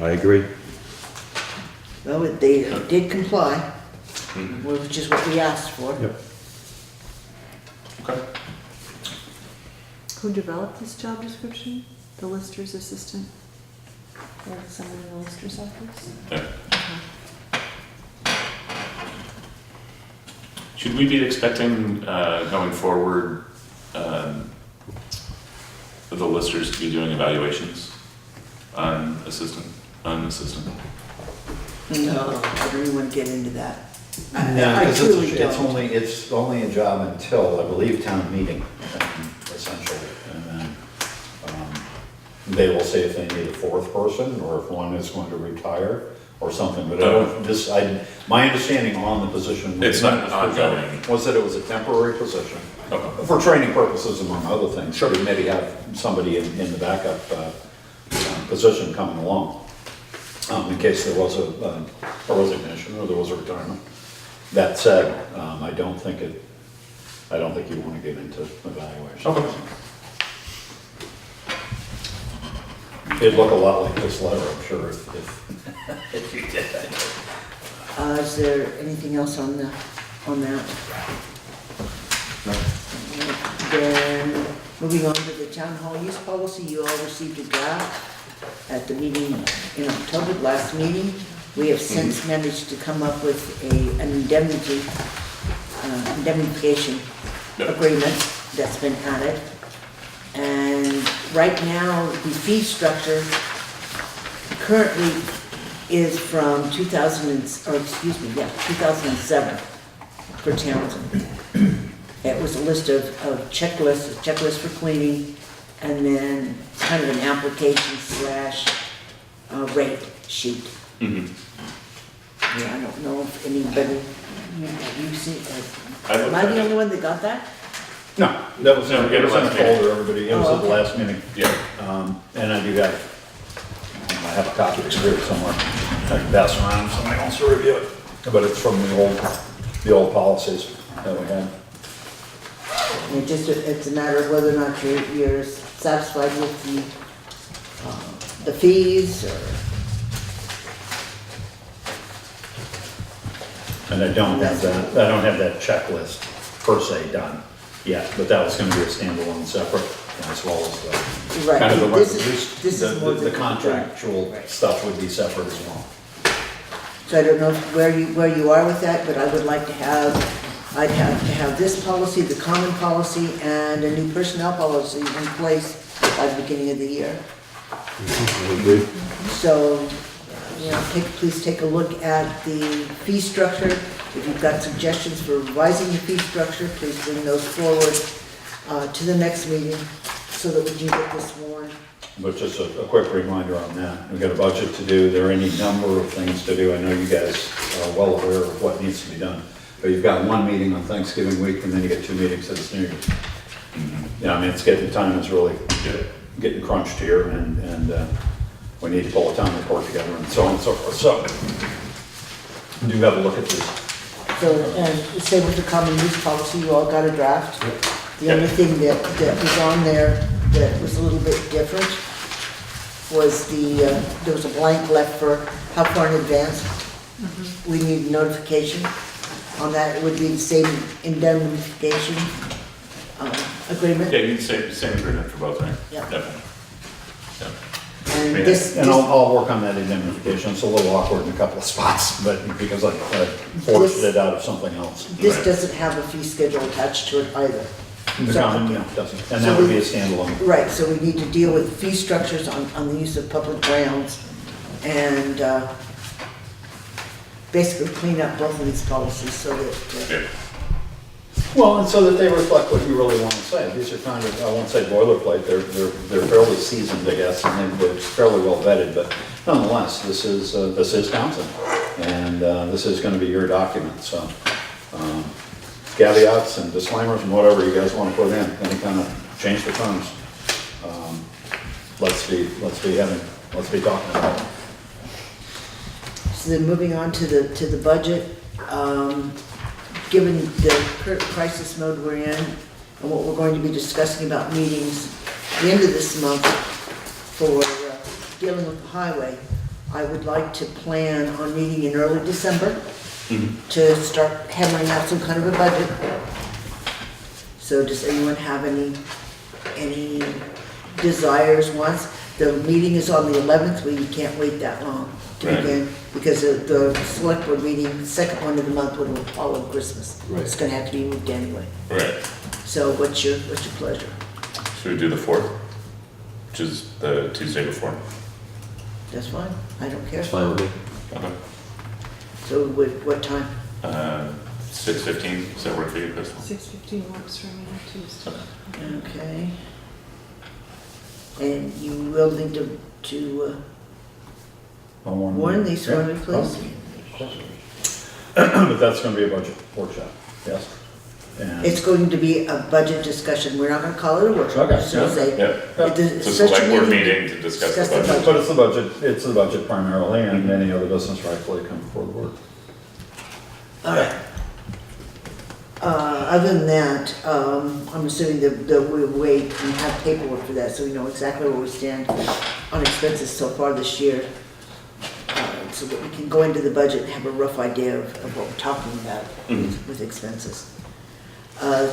[SPEAKER 6] I agree.
[SPEAKER 1] Well, they did comply, which is what we asked for.
[SPEAKER 6] Yep.
[SPEAKER 3] Okay.
[SPEAKER 7] Who developed this job description? The lister's assistant? Or someone in the lister's office?
[SPEAKER 3] Yeah. Should we be expecting, going forward, for the listers to be doing evaluations on assistant?
[SPEAKER 1] No, I don't even want to get into that.
[SPEAKER 4] No,
[SPEAKER 1] I
[SPEAKER 4] because
[SPEAKER 1] truly
[SPEAKER 4] it's
[SPEAKER 1] don't.
[SPEAKER 4] only a job until, I believe, town meeting, essentially. And then they will say if they need a fourth person, or if one is going to retire, or something, but I don't, my understanding on the position.
[SPEAKER 3] It's not ongoing.
[SPEAKER 4] Was that it was a temporary position,
[SPEAKER 3] Okay.
[SPEAKER 4] for training purposes among other things. Sure. Maybe have somebody in the backup position coming along, in case there was a resignation or there was a retirement. That said, I don't think you want to get into evaluation.
[SPEAKER 3] Okay.
[SPEAKER 4] It'd look a lot like this letter, I'm sure, if you did that.
[SPEAKER 1] Is there anything else on that? Then, moving on to the town hall use policy, you all received a draft at the meeting in October, last meeting. We have since managed to come up with an indemnification agreement that's been added. And right now, the fee structure currently is from 2007 for Townsend. It was a list of checklists, a checklist for cleaning, and then kind of an application / rate sheet.
[SPEAKER 3] Mm-hmm.
[SPEAKER 1] Yeah, I don't know if anybody, you've seen,
[SPEAKER 3] I looked
[SPEAKER 1] am I
[SPEAKER 3] at
[SPEAKER 1] the
[SPEAKER 3] it.
[SPEAKER 1] only one that got that?
[SPEAKER 4] No, that was,
[SPEAKER 3] No,
[SPEAKER 4] it was in a
[SPEAKER 3] last meeting.
[SPEAKER 4] folder, everybody, it was
[SPEAKER 1] Oh,
[SPEAKER 4] at the
[SPEAKER 1] okay.
[SPEAKER 4] last meeting.
[SPEAKER 3] Yeah.
[SPEAKER 4] And I do have, I have a copy of it here somewhere, I can pass around if somebody wants to review it. But it's from the old policies that we had.
[SPEAKER 1] It's a matter of whether or not you're satisfied with the fees, or,
[SPEAKER 4] And I don't have that checklist per se done yet, but that was gonna be a standalone separate as well as the,
[SPEAKER 1] Right,
[SPEAKER 4] kind of the
[SPEAKER 1] this is-
[SPEAKER 4] resolution.
[SPEAKER 1] this is more
[SPEAKER 4] The
[SPEAKER 1] the-
[SPEAKER 4] contractual
[SPEAKER 1] Right.
[SPEAKER 4] stuff would be separate as well.
[SPEAKER 1] So I don't know where you are with that, but I would like to have, I'd have to have this policy, the common policy, and a new personnel policy in place by the beginning of the year.
[SPEAKER 6] I agree.
[SPEAKER 1] So, you know, please take a look at the fee structure. If you've got suggestions for revising the fee structure, please bring those forward to the next meeting so that we can get this warned.
[SPEAKER 4] But just a quick reminder on that, we've got a budget to do, there are any number of things to do, I know you guys are well aware of what needs to be done. But you've got one meeting on Thanksgiving week, and then you get 2 meetings at New Year's. Yeah, I mean, it's getting, time is really getting crunched here, and we need to pull a town report together, and so on and so forth, so. Do have a look at this.
[SPEAKER 1] So, and same with the common use policy, you all got a draft. The only thing that was on there that was a little bit different was there was a blank left for how far in advance we need notification. On that, it would be the same indemnification agreement.
[SPEAKER 3] Yeah, you can same agreement for both, right?
[SPEAKER 1] Yeah.
[SPEAKER 3] Definitely. Yeah.
[SPEAKER 1] And this,
[SPEAKER 4] And I'll work on that indemnification, it's a little awkward in a couple of spots, but because I forced it out of something else.
[SPEAKER 1] this doesn't have a fee schedule attached to it either.
[SPEAKER 4] The
[SPEAKER 1] So-
[SPEAKER 4] common, yeah, doesn't, and that would be a standalone.
[SPEAKER 1] Right, so we need to deal with fee structures on the use of public grounds and basically clean up both of these policies so that,
[SPEAKER 3] Yeah.
[SPEAKER 4] Well, and so that they reflect what you really want to say. These are kind of, I won't say boilerplate, they're fairly seasoned, I guess, and they're fairly well vetted, but nonetheless, this is Townsend, and this is going to be your document, so caveats and disclaimers and whatever you guys want to put in, any kind of change the terms. Let's be talking about it.
[SPEAKER 1] so then moving on to the budget. Given the current crisis mode we're in and what we're going to be discussing about meetings at the end of this month for dealing with the highway, I would like to plan on meeting in early December to start hammering out some kind of a budget. So does anyone have any desires, wants? The meeting is on the 11th, we can't wait that long to
[SPEAKER 3] Right.
[SPEAKER 1] begin, because the select board meeting, the second one of the month would follow Christmas.
[SPEAKER 6] Right.
[SPEAKER 1] It's gonna have to be moved anyway.
[SPEAKER 3] Right.
[SPEAKER 1] So what's your pleasure?
[SPEAKER 3] Should we do the 4th, which is the Tuesday before?
[SPEAKER 1] That's fine, I don't care.
[SPEAKER 6] It's fine with me.
[SPEAKER 3] Okay.
[SPEAKER 1] So what time?
[SPEAKER 3] 6:15, does that work for you, Crystal?
[SPEAKER 7] 6:15 works for me on Tuesday.
[SPEAKER 1] Okay. And you will need to warn these for me, please?
[SPEAKER 4] But that's going to be a budget workshop, yes? And-
[SPEAKER 1] It's going to be a budget discussion, we're not gonna call it a workshop,
[SPEAKER 4] Okay,
[SPEAKER 1] we're just gonna say.
[SPEAKER 3] Yep.
[SPEAKER 1] the
[SPEAKER 3] It's a
[SPEAKER 1] special
[SPEAKER 3] select board meeting to discuss the budget.
[SPEAKER 4] But it's the budget primarily, and any other business rightfully come before the board.
[SPEAKER 1] All right. Other than that, I'm assuming that we'll wait and have paperwork for that, so we know exactly where we stand on expenses so far this year. So that we can go into the budget and have a rough idea of what we're talking about with expenses.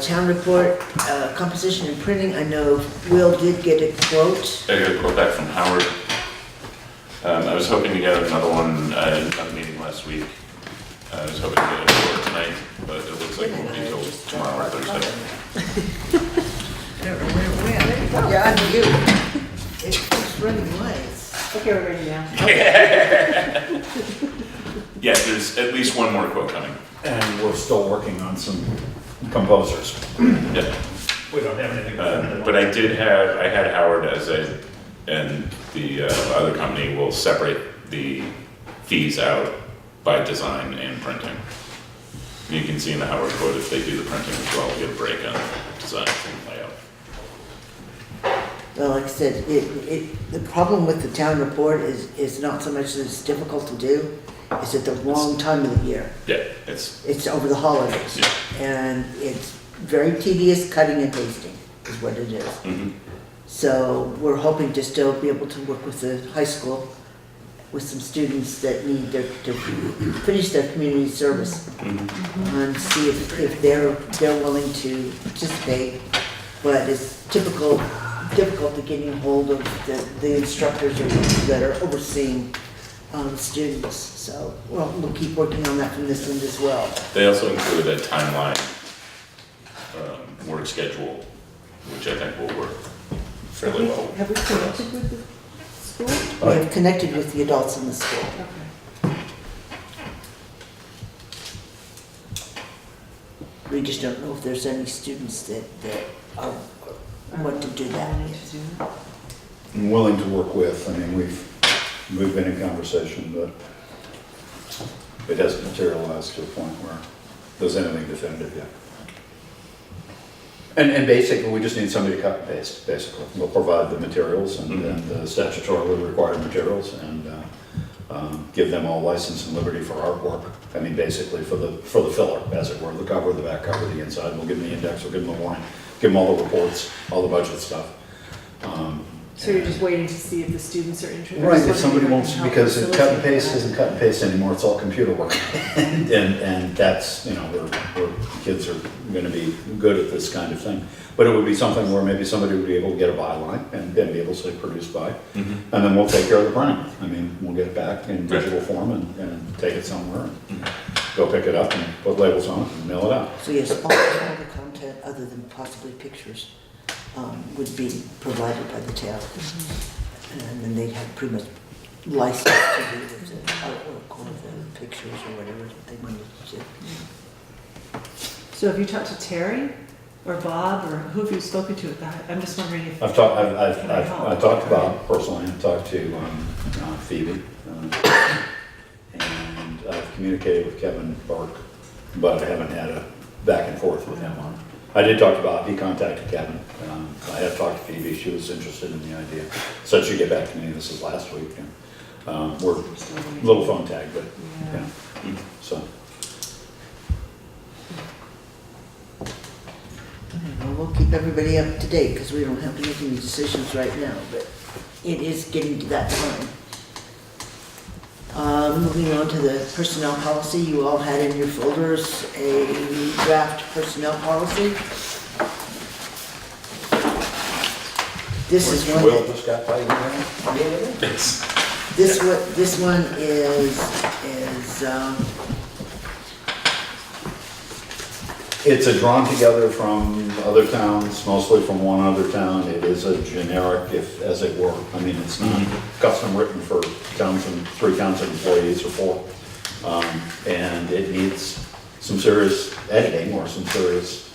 [SPEAKER 1] Town report, composition and printing, I know Will did get a quote.
[SPEAKER 3] I got a quote back from Howard. I was hoping to get another one at the meeting last week. I was hoping to get it for tonight, but it looks like it won't be till tomorrow or Thursday.
[SPEAKER 1] Yeah, I do. It keeps running late.
[SPEAKER 7] Okay, we're ready now.
[SPEAKER 3] Yeah, there's at least one more quote coming.
[SPEAKER 4] And we're still working on some composers.
[SPEAKER 3] Yeah.
[SPEAKER 4] We don't have anything.
[SPEAKER 3] But I had Howard and the other company will separate the fees out by design and printing. You can see in the Howard quote, if they do the printing as well, we get a break on design and layout.
[SPEAKER 1] Well, like I said, the problem with the town report is not so much that it's difficult to do, it's at the wrong time of the year.
[SPEAKER 3] Yeah, it's,
[SPEAKER 1] It's over the holidays.
[SPEAKER 3] Yeah.
[SPEAKER 1] And it's very tedious cutting and pasting is what it is.
[SPEAKER 3] mhm.
[SPEAKER 1] So we're hoping to still be able to work with the high school, with some students that need to finish their community service. And see if they're willing to participate. But it's typical difficulty getting hold of the instructors that are overseeing students. So, well, we'll keep working on that from this end as well.
[SPEAKER 3] They also include a timeline, work schedule, which I think will work fairly well.
[SPEAKER 7] Have we connected with the school?
[SPEAKER 1] We have connected with the adults in the school.
[SPEAKER 7] Okay.
[SPEAKER 1] We just don't know if there's any students that want to do that.
[SPEAKER 4] I'm willing to work with, I mean, we've been in conversation, but it hasn't materialized to a point where there's anything definitive yet. And basically, we just need somebody to cut and paste, basically. We'll provide the materials and the statutorily required materials and give them all license and liberty for artwork. I mean, basically for the filler, as it were, the cover, the back cover, the inside. We'll give them the index, we'll give them the warning, give them all the reports, all the budget stuff.
[SPEAKER 7] So you're just waiting to see if the students are interested?
[SPEAKER 4] Right, if somebody wants, because cut and paste isn't cut and paste anymore, it's all computer work. And that's, you know, where kids are gonna be good at this kind of thing. But it would be something where maybe somebody would be able to get a byline and then be able to say produced by. And then we'll take care of the printing. I mean, we'll get it back in digital form and take it somewhere and go pick it up and put labels on it and mail it out.
[SPEAKER 1] So yes, all the content other than possibly pictures would be provided by the town. And then they'd have pretty much license to do with the artwork or the pictures or whatever they wanted to do.
[SPEAKER 7] So have you talked to Terry or Bob or who have you spoken to at that? I'm just wondering if.
[SPEAKER 4] I've talked to Bob personally, I've talked to Phoebe, and I've communicated with Kevin Burke, but I haven't had a back and forth with him on it. I did talk to Bob, he contacted Kevin. I have talked to Phoebe, she was interested in the idea. Said she'd get back to me, this is last week. And, we're a little phone tag, but, yeah, so.
[SPEAKER 1] Well, we'll keep everybody up to date because we don't have to make any decisions right now, but it is getting to that time. Moving on to the personnel policy, you all had in your folders a draft personnel policy. This is one.
[SPEAKER 4] Will just got by email?
[SPEAKER 1] This one is,
[SPEAKER 4] It's a drawn together from other towns, mostly from one other town. It is a generic, if, as it were. I mean, it's not custom written for Townshend, 3 Townshend employees or 4. And it needs some serious editing or some serious,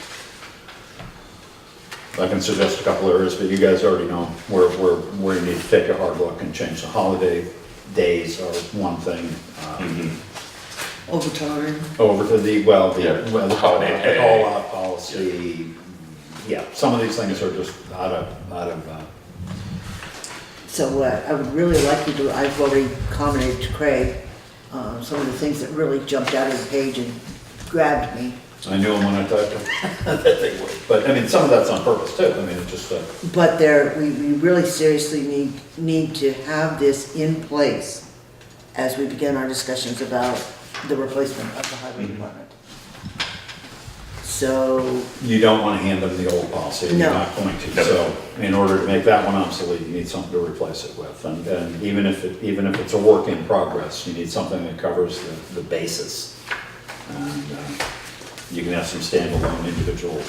[SPEAKER 4] I can suggest a couple areas, but you guys already know where you need to take a hard look and change. The holiday days are one thing.
[SPEAKER 1] overtime.
[SPEAKER 4] Over to the, the
[SPEAKER 3] Holiday pay.
[SPEAKER 4] call-out policy. Yeah, some of these things are just out of,
[SPEAKER 1] So I would really like you to, I've already commented to Craig, some of the things that really jumped out of the page and grabbed me.
[SPEAKER 4] I knew them when I talked to them, that they would. But, I mean, some of that's on purpose too. I mean, it's just,
[SPEAKER 1] But we really seriously need to have this in place as we begin our discussions about the replacement of the highway department. So,
[SPEAKER 4] you don't want to hand them the old policy, you're
[SPEAKER 1] No.
[SPEAKER 4] not going to. So, in order to make that one obsolete, you need something to replace it with. And even if it's a work in progress, you need something that covers the basis. And you can have some standalone individual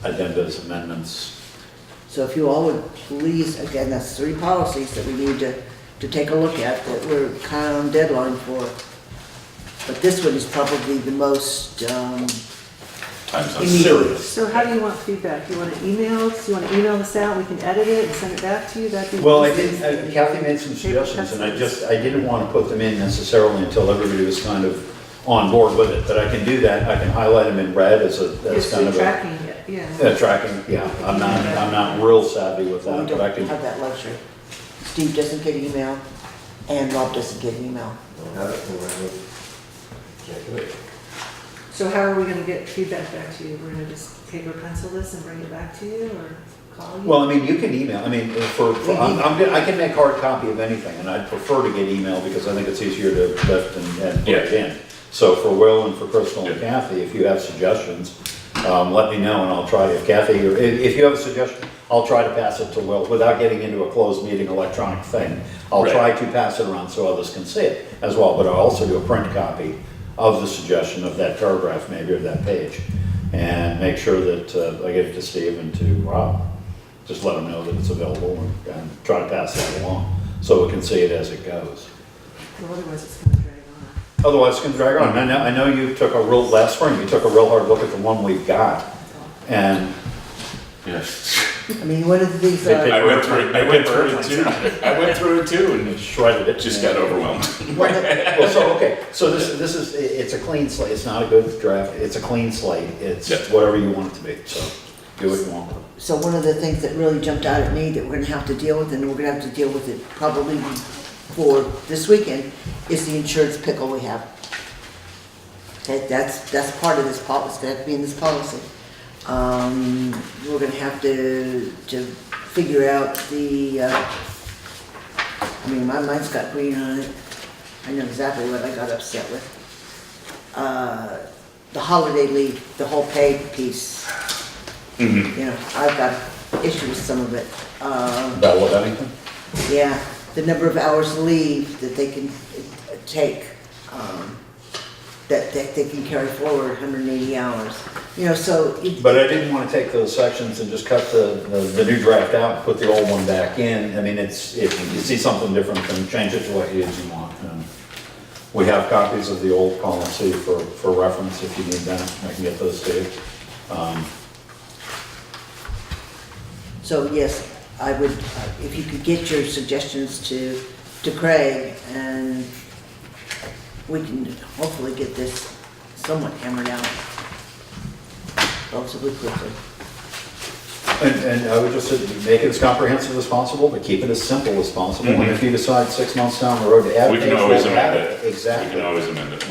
[SPEAKER 4] addendas, amendments.
[SPEAKER 1] so if you all would please, again, that's 3 policies that we need to take a look at that we're kind of on deadline for. But this one is probably the most,
[SPEAKER 3] Time
[SPEAKER 1] Immediate.
[SPEAKER 3] sensitive.
[SPEAKER 7] So how do you want feedback? You want to email, do you want to email this out, we can edit it and send it back to you? That'd be.
[SPEAKER 4] Well, I did, Kathy made some suggestions, and I didn't want to put them in necessarily until everybody was kind of on board with it, but I can do that, I can highlight them in red as
[SPEAKER 7] Yes,
[SPEAKER 4] kind
[SPEAKER 7] you're
[SPEAKER 4] of a.
[SPEAKER 7] tracking it, yeah.
[SPEAKER 4] Tracking, yeah, I'm not real savvy with
[SPEAKER 1] we
[SPEAKER 4] that,
[SPEAKER 1] don't
[SPEAKER 4] but I can.
[SPEAKER 1] have that luxury. Steve doesn't get email and Rob doesn't get email.
[SPEAKER 7] So how are we gonna get feedback back to you? We're gonna just paper pencil this and bring it back to you or call you?
[SPEAKER 4] Well, I mean, you can email, I mean, I can make hard copy of anything, and I'd prefer to get email because I think it's easier to lift and put it in. So for Will and for Crystal and Kathy, if you have suggestions, let me know and I'll try to, if Kathy, or if you have a suggestion, I'll try to pass it to Will without getting into a closed meeting electronic thing. I'll
[SPEAKER 3] Right.
[SPEAKER 4] try to pass it around so others can see it as well, but I'll also do a print copy of the suggestion of that paragraph maybe, or that page. And make sure that I get it to Steve and to Rob. Just let them know that it's available and try to pass that along so we can see it as it goes.
[SPEAKER 7] Well, otherwise it's gonna drag on.
[SPEAKER 4] Otherwise, it's gonna drag on. I know you took last spring, you took a real hard look at the one we've got. And
[SPEAKER 3] Yes.
[SPEAKER 1] I mean, one of the things
[SPEAKER 4] They
[SPEAKER 3] I went through it too, and
[SPEAKER 4] shredded it.
[SPEAKER 3] just got overwhelmed.
[SPEAKER 4] Well, so, okay, so this is, it's a clean slate. It's not a good draft. It's a clean slate. It's
[SPEAKER 3] Yeah.
[SPEAKER 4] whatever you want it to be, so do what you want.
[SPEAKER 1] So one of the things that really jumped out at me that we're gonna have to deal with, and we're gonna have to deal with it probably for this weekend, is the insurance pickle we have. Okay, that's part of this policy, it's gonna have to be in this policy. We're gonna have to figure out the, I mean, my mind's got green on it. I know exactly what I got upset with. The holiday leave, the whole pay piece. You know, I've got issues with some of it.
[SPEAKER 4] Battle of anything?
[SPEAKER 1] Yeah, the number of hours leave that they can take, that they can carry forward 180 hours. You know, so.
[SPEAKER 4] But I didn't want to take those sections and just cut the new draft out and put the old one back in. I mean, if you see something different, then change it to what it is you want. And we have copies of the old policy for reference if you need them. I can get those to you.
[SPEAKER 1] So yes, I would, if you could get your suggestions to Craig, and we can hopefully get this somewhat hammered out relatively quickly.
[SPEAKER 4] And I would just say, make it as comprehensive as possible, but keep it as simple as possible. And if you decide 6 months down the road to add
[SPEAKER 3] We
[SPEAKER 4] things,
[SPEAKER 3] can always
[SPEAKER 4] we'll
[SPEAKER 3] amend
[SPEAKER 4] add
[SPEAKER 3] it.
[SPEAKER 4] Exactly.
[SPEAKER 3] We can always amend it.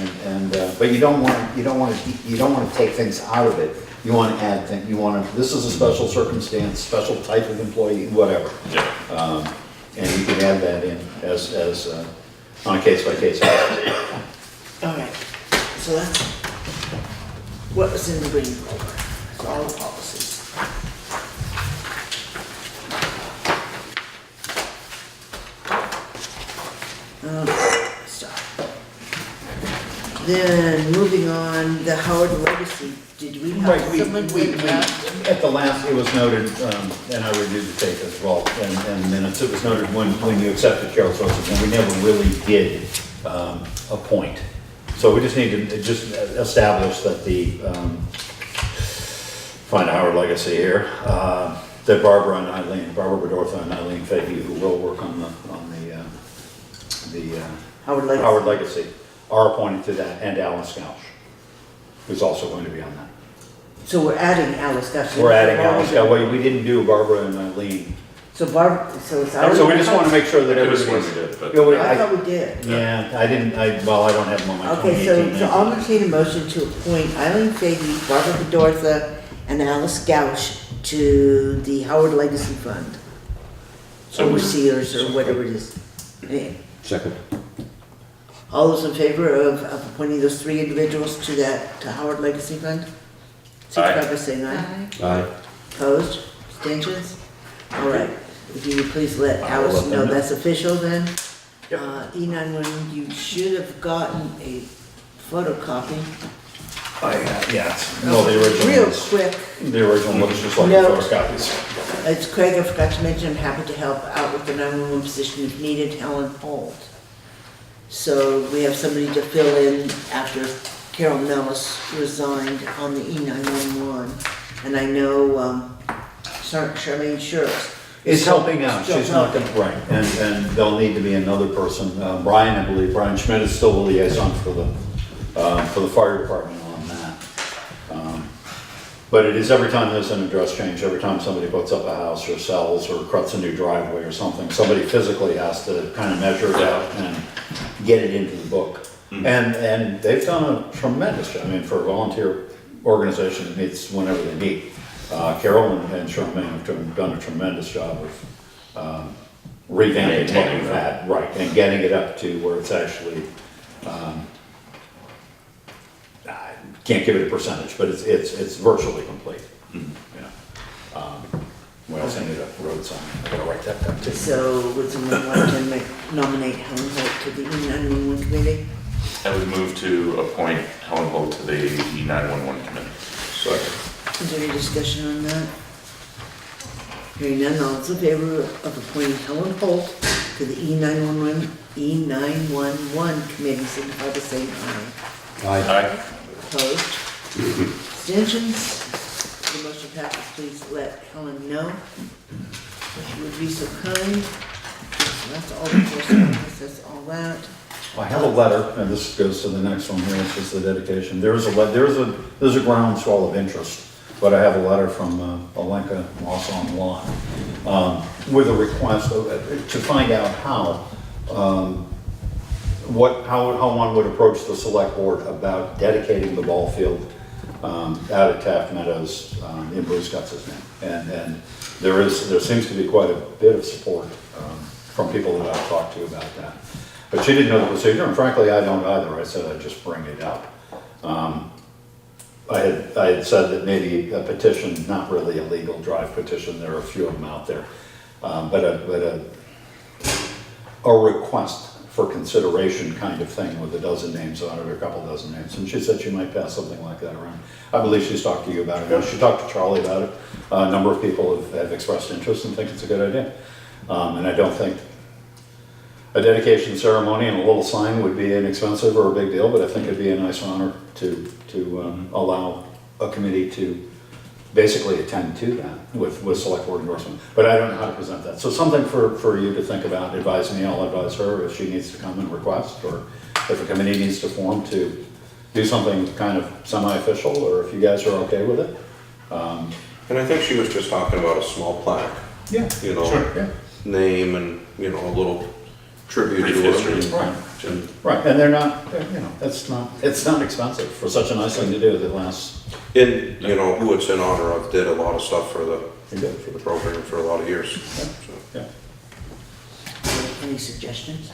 [SPEAKER 4] But you don't want to take things out of it. You want to add things. This is a special circumstance, special type of employee, whatever.
[SPEAKER 3] Yeah.
[SPEAKER 4] And you can add that in as on a case by case basis.
[SPEAKER 1] All right, so that's what was in the green folder, so all the policies. Stop. Then, moving on, the Howard Legacy, did we have
[SPEAKER 4] Right,
[SPEAKER 1] someone with that?
[SPEAKER 4] at the last, it was noted, and I reviewed the tape as well, and minutes, it was noted when you accepted Carol's resignation, we never really did appoint. So we just need to just establish that find a Howard Legacy here, that Barbara Bedortha and Eileen Fahey, who will work on the
[SPEAKER 1] Howard Legacy.
[SPEAKER 4] Howard Legacy, are appointed to that, and Alice Gouch, who's also going to be on that.
[SPEAKER 1] So we're adding Alice Gusher.
[SPEAKER 4] We're adding Alice Gouch, well, we didn't do Barbara and Eileen.
[SPEAKER 1] So so it's Alice.
[SPEAKER 4] So we just want to make sure that
[SPEAKER 3] It was
[SPEAKER 4] everybody's.
[SPEAKER 3] what we did, but-
[SPEAKER 4] Yeah,
[SPEAKER 1] I thought we did.
[SPEAKER 4] Yeah, I didn't, I don't have them on my
[SPEAKER 1] Okay,
[SPEAKER 4] 2018.
[SPEAKER 1] so I'll entertain a motion to appoint Eileen Fahey, Barbara Bedortha, and Alice Gouch to the Howard Legacy Fund.
[SPEAKER 3] So
[SPEAKER 1] Overseers or whatever it is. Yeah.
[SPEAKER 6] Second.
[SPEAKER 1] All those in favor of appointing those three individuals to Howard Legacy Fund? Signify by saying aye.
[SPEAKER 6] Aye.
[SPEAKER 1] Opposed? Abstentions? All right. If you would please let
[SPEAKER 4] I'll
[SPEAKER 1] Alice
[SPEAKER 4] let them
[SPEAKER 1] know
[SPEAKER 4] know.
[SPEAKER 1] that's official then.
[SPEAKER 4] Yep.
[SPEAKER 1] E911, you should have gotten a photocopy.
[SPEAKER 4] No, the original
[SPEAKER 1] Real
[SPEAKER 4] was,
[SPEAKER 1] quick.
[SPEAKER 4] the original looks just like the
[SPEAKER 1] No.
[SPEAKER 4] photocopies.
[SPEAKER 1] It's Craig, I forgot to mention, I'm happy to help out with the 911 position if needed, Helen Holt. So we have somebody to fill in after Carol Nellis resigned on the E911. And I know Charlene Shirts.
[SPEAKER 4] It's helping out,
[SPEAKER 1] Still
[SPEAKER 4] she's not gonna, right, and there'll need to be another person, Brian, I believe, Brian Schmidt is still the liaison for the fire department on that. But it is every time there's an address change, every time somebody puts up a house or sells or cuts a new driveway or something, somebody physically has to kind of measure it out and get it into the book. And they've done a tremendous job, I mean, for a volunteer organization, it meets whenever they meet. Carol and Charmaine have done a tremendous job of revamping what we've had, right, and getting it up to where it's actually can't give it a percentage, but it's virtually complete. Yeah. We also need a road sign, I gotta write that down too.
[SPEAKER 1] So would someone like to nominate Helen Holt to the E911 committee?
[SPEAKER 3] I would move to appoint Helen Holt to the E911 committee.
[SPEAKER 2] Second.
[SPEAKER 1] Is there any discussion on that? Hearing none, all those in favor of appointing Helen Holt to the E911 committee, signify by saying aye.
[SPEAKER 3] Aye.
[SPEAKER 1] Opposed? Abstentions? The motion passes. Please let Helen know if you would be so kind. So that's all the correspondence, that's all that.
[SPEAKER 4] I have a letter, and this goes to the next one here, it's just the dedication. There's a groundswell of interest, but I have a letter from Alenka Moss on Law with a request to find out how one would approach the select board about dedicating the ball field out at Taft Meadows in Bruce Gutz's name. And there seems to be quite a bit of support from people that I've talked to about that. But she didn't know the procedure, and frankly, I don't either. I said I'd just bring it up. I had said that maybe a petition, not really a legal drive petition, there are a few of them out there, but a request for consideration kind of thing with a dozen names on it, or a couple dozen names. And she said she might pass something like that around. I believe she's talked to you about it. She talked to Charlie about it. A number of people have expressed interest and think it's a good idea. And I don't think a dedication ceremony and a little sign would be inexpensive or a big deal, but I think it'd be a nice honor to allow a committee to basically attend to that with select board endorsement. But I don't know how to present that. So something for you to think about. Advise me, I'll advise her if she needs to come and request, or if a committee needs to form to do something kind of semi-official, or if you guys are okay with it.
[SPEAKER 2] And I think she was just talking about a small plaque,
[SPEAKER 4] Yeah,
[SPEAKER 2] you know,
[SPEAKER 4] sure, yeah.
[SPEAKER 2] name and, you know, a little tribute
[SPEAKER 3] Brief
[SPEAKER 2] to
[SPEAKER 3] history.
[SPEAKER 2] her.
[SPEAKER 4] Right, and they're not, you know, it's not expensive for such a nice thing to do that lasts.
[SPEAKER 2] And, you know, who it's in honor of did a lot of stuff for the
[SPEAKER 4] You do.
[SPEAKER 2] program for a lot of years. So.
[SPEAKER 4] Yeah.
[SPEAKER 1] Any suggestions?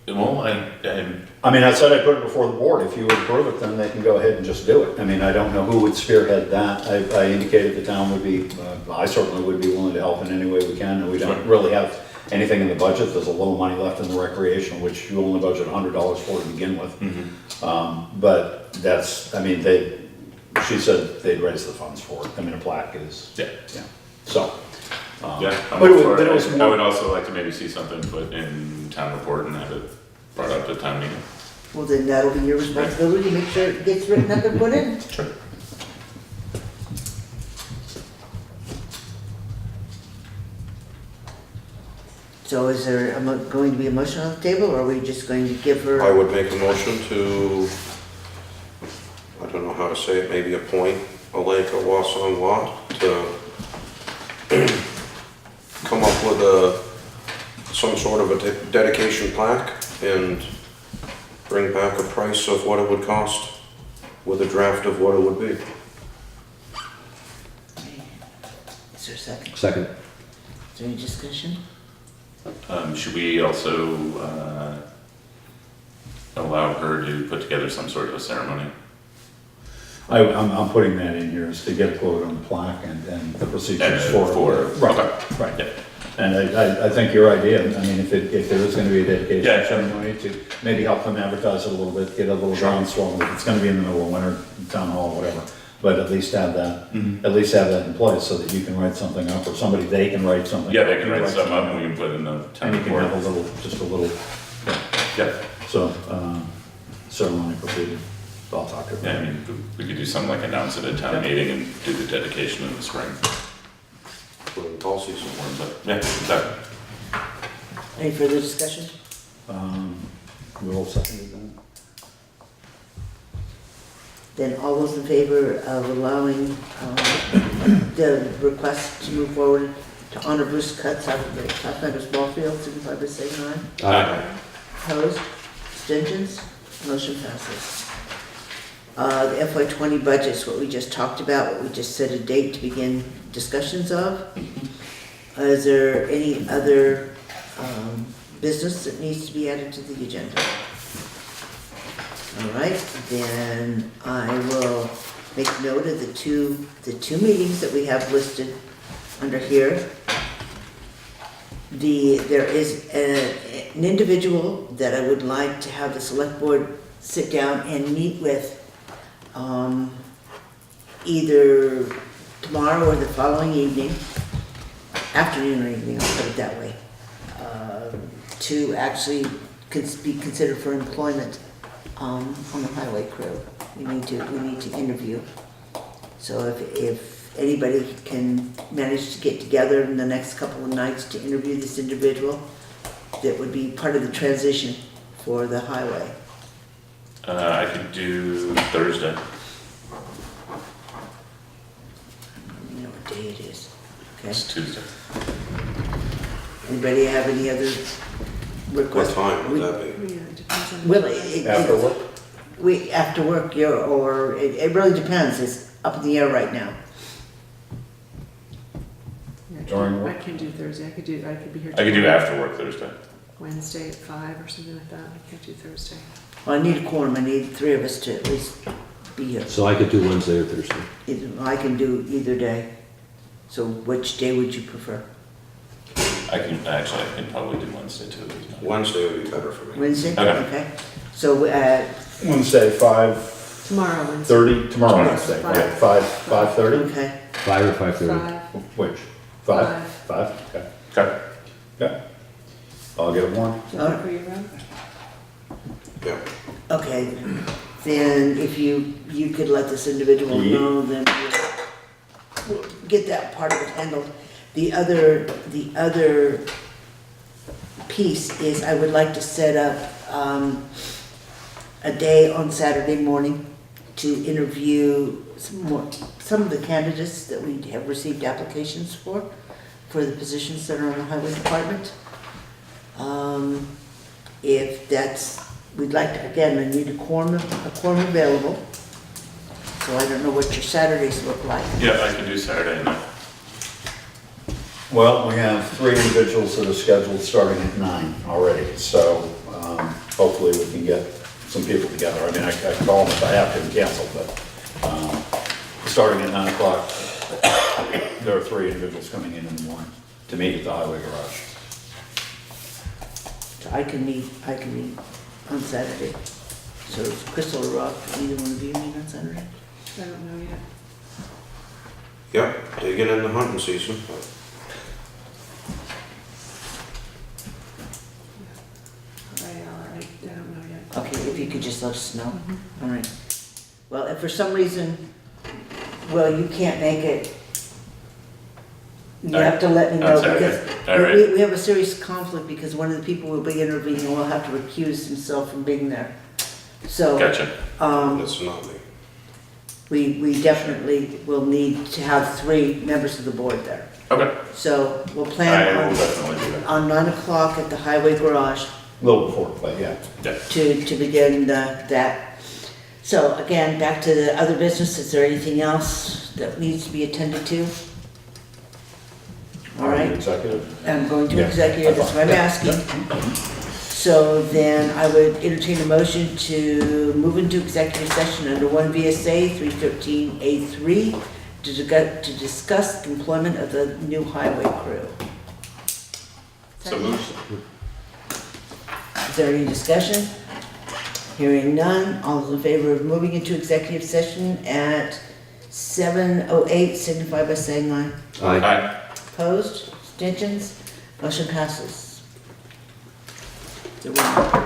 [SPEAKER 3] Well,
[SPEAKER 4] I mean, I said I'd put it before the board. If you would approve it, then they can go ahead and just do it. I mean, I don't know who would spearhead that. I indicated the town would be, I certainly would be willing to help in any way we can. And we don't really have anything in the budget. There's a little money left in the recreation, which you only budget $100 for to begin with. But that's, I mean, she said they'd raise the funds for it. I mean, a plaque is,
[SPEAKER 3] yeah.
[SPEAKER 4] So.
[SPEAKER 3] Yeah,
[SPEAKER 4] But it was
[SPEAKER 3] I
[SPEAKER 4] more.
[SPEAKER 3] would also like to maybe see something put in town report and have it brought up at town meeting.
[SPEAKER 1] Well, then that'll be your responsibility to make sure it gets written up and put in.
[SPEAKER 3] Sure.
[SPEAKER 1] So is there going to be a motion on the table, or are we just going to give her?
[SPEAKER 2] I would make a motion to, I don't know how to say it, maybe appoint Alenka Wasson Watt to come up with some sort of a dedication plaque and bring back a price of what it would cost with a draft of what it would be.
[SPEAKER 1] Is there a second?
[SPEAKER 6] Second.
[SPEAKER 1] Is there any discussion?
[SPEAKER 3] Should we also allow her to put together some sort of a ceremony?
[SPEAKER 4] I'm putting that in here is to get a quote on the plaque and the procedures
[SPEAKER 3] And
[SPEAKER 4] for. Right,
[SPEAKER 3] okay.
[SPEAKER 4] right.
[SPEAKER 3] Yeah.
[SPEAKER 4] And I think your idea, I mean, if there is gonna be a dedication
[SPEAKER 3] Yeah.
[SPEAKER 4] ceremony to maybe help them advertise it a little bit, get a little groundswell, if it's gonna be in the middle of winter, town hall, whatever. But at least have that, in place so that you can write something up, or they can write something.
[SPEAKER 3] Yeah,
[SPEAKER 4] up.
[SPEAKER 3] they can
[SPEAKER 4] You
[SPEAKER 3] write something up and we can put it in the town
[SPEAKER 4] And you can
[SPEAKER 3] report.
[SPEAKER 4] have just a little,
[SPEAKER 3] Yeah,
[SPEAKER 4] so, ceremony proceeding, I'll talk to
[SPEAKER 3] yeah, I
[SPEAKER 4] her.
[SPEAKER 3] mean, we could do something like announce it at town meeting and do the dedication in the spring.
[SPEAKER 2] Including policies.
[SPEAKER 3] Yeah, exactly.
[SPEAKER 1] Any further discussion?
[SPEAKER 4] We'll second that.
[SPEAKER 1] Then all those in favor of allowing the request to move forward to honor Bruce Cutts out of the Top Meadows ball field, signify by saying aye.
[SPEAKER 3] Aye.
[SPEAKER 1] Opposed? Abstentions? Motion passes. The FY '20 budget's what we just talked about, what we just set a date to begin discussions of. Is there any other business that needs to be added to the agenda? All right, then I will make note of the two meetings that we have listed under here. There is an individual that I would like to have the select board sit down and meet with, either tomorrow or the following evening, afternoon or evening, I'll put it that way, to actually be considered for employment on the highway crew. We need to interview. So if anybody can manage to get together in the next couple of nights to interview this individual, that would be part of the transition for the highway.
[SPEAKER 3] I could do Thursday.
[SPEAKER 1] You know what day it is, okay?
[SPEAKER 3] It's Tuesday.
[SPEAKER 1] Anybody have any other
[SPEAKER 2] What
[SPEAKER 1] requests?
[SPEAKER 2] time would that be?
[SPEAKER 7] Yeah, it depends on.
[SPEAKER 1] Well,
[SPEAKER 4] After work?
[SPEAKER 1] after work, it really depends, it's up in the air right now.
[SPEAKER 7] Yeah,
[SPEAKER 4] During work?
[SPEAKER 7] I can do Thursday, I could be here.
[SPEAKER 3] I could do
[SPEAKER 7] tomorrow.
[SPEAKER 3] after work Thursday.
[SPEAKER 7] Wednesday at 5 or something like that, I can't do Thursday.
[SPEAKER 1] Well, I need a quorum, I need 3 of us to at least be here.
[SPEAKER 6] So I could do Wednesday or Thursday.
[SPEAKER 1] I can do either day. So which day would you prefer?
[SPEAKER 3] I can probably do Wednesday too.
[SPEAKER 2] Wednesday would be better for me.
[SPEAKER 1] Wednesday?
[SPEAKER 3] Okay.
[SPEAKER 1] So,
[SPEAKER 4] Wednesday, 5:30,
[SPEAKER 7] Tomorrow, Wednesday.
[SPEAKER 4] tomorrow
[SPEAKER 1] Yes,
[SPEAKER 4] Wednesday,
[SPEAKER 7] five.
[SPEAKER 4] yeah, 5:30?
[SPEAKER 1] okay,
[SPEAKER 6] 5 or 5:30?
[SPEAKER 7] 5.
[SPEAKER 4] Which? 5?
[SPEAKER 7] Five.
[SPEAKER 4] 5, okay.
[SPEAKER 3] Okay.
[SPEAKER 4] Yeah. I'll get a warrant.
[SPEAKER 7] Is that for you, Rob?
[SPEAKER 2] Yeah.
[SPEAKER 1] okay. Then if you could let this individual
[SPEAKER 4] Yeah.
[SPEAKER 1] know, then we'll get that part of it handled. The other piece is I would like to set up a day on Saturday morning to interview some of the candidates that we have received applications for the positions that are on the highway department. If that's, we'd like to, again, I need a quorum available. So I don't know what your Saturdays look like.
[SPEAKER 3] Yeah, I can do Saturday night.
[SPEAKER 4] Well, we have 3 individuals that are scheduled starting at 9 already, so hopefully we can get some people together. I mean, I call them if I have to and cancel, but starting at 9 o'clock, there are 3 individuals coming in the morning to meet at the highway garage.
[SPEAKER 1] So I can meet on Saturday. So if Crystal or Rob, either one of you meet on Saturday?
[SPEAKER 7] I don't know yet.
[SPEAKER 2] Yep, digging in the hunting season.
[SPEAKER 7] I don't know yet.
[SPEAKER 1] Okay, if you could just let us know. All right. Well, if for some reason, you can't make it, you have to let me know
[SPEAKER 3] On Saturday.
[SPEAKER 1] because
[SPEAKER 3] All right.
[SPEAKER 1] we have a serious conflict because one of the people we'll be interviewing will have to recuse himself from being there. So,
[SPEAKER 3] Gotcha.
[SPEAKER 2] That's not me.
[SPEAKER 1] we definitely will need to have 3 members of the board there.
[SPEAKER 3] Okay.
[SPEAKER 1] So we'll
[SPEAKER 3] I
[SPEAKER 1] plan
[SPEAKER 3] will definitely do that.
[SPEAKER 1] on 9 o'clock at the highway garage
[SPEAKER 4] A little before, but yeah.
[SPEAKER 3] Yeah.
[SPEAKER 1] to begin that. So again, back to the other business, is there anything else that needs to be attended to? All right,
[SPEAKER 4] Executive?
[SPEAKER 1] I'm going to
[SPEAKER 4] Yeah.
[SPEAKER 1] executive, that's what I'm asking. So then I would entertain a motion to move into executive session under 1 VSA 313A3 to discuss employment of the new highway crew.
[SPEAKER 3] So moved.
[SPEAKER 1] Is there any discussion? Hearing none, all those in favor of moving into executive session at 7:08 signify by saying aye.
[SPEAKER 3] Aye.
[SPEAKER 1] Opposed, abstentions, motion passes. So we're-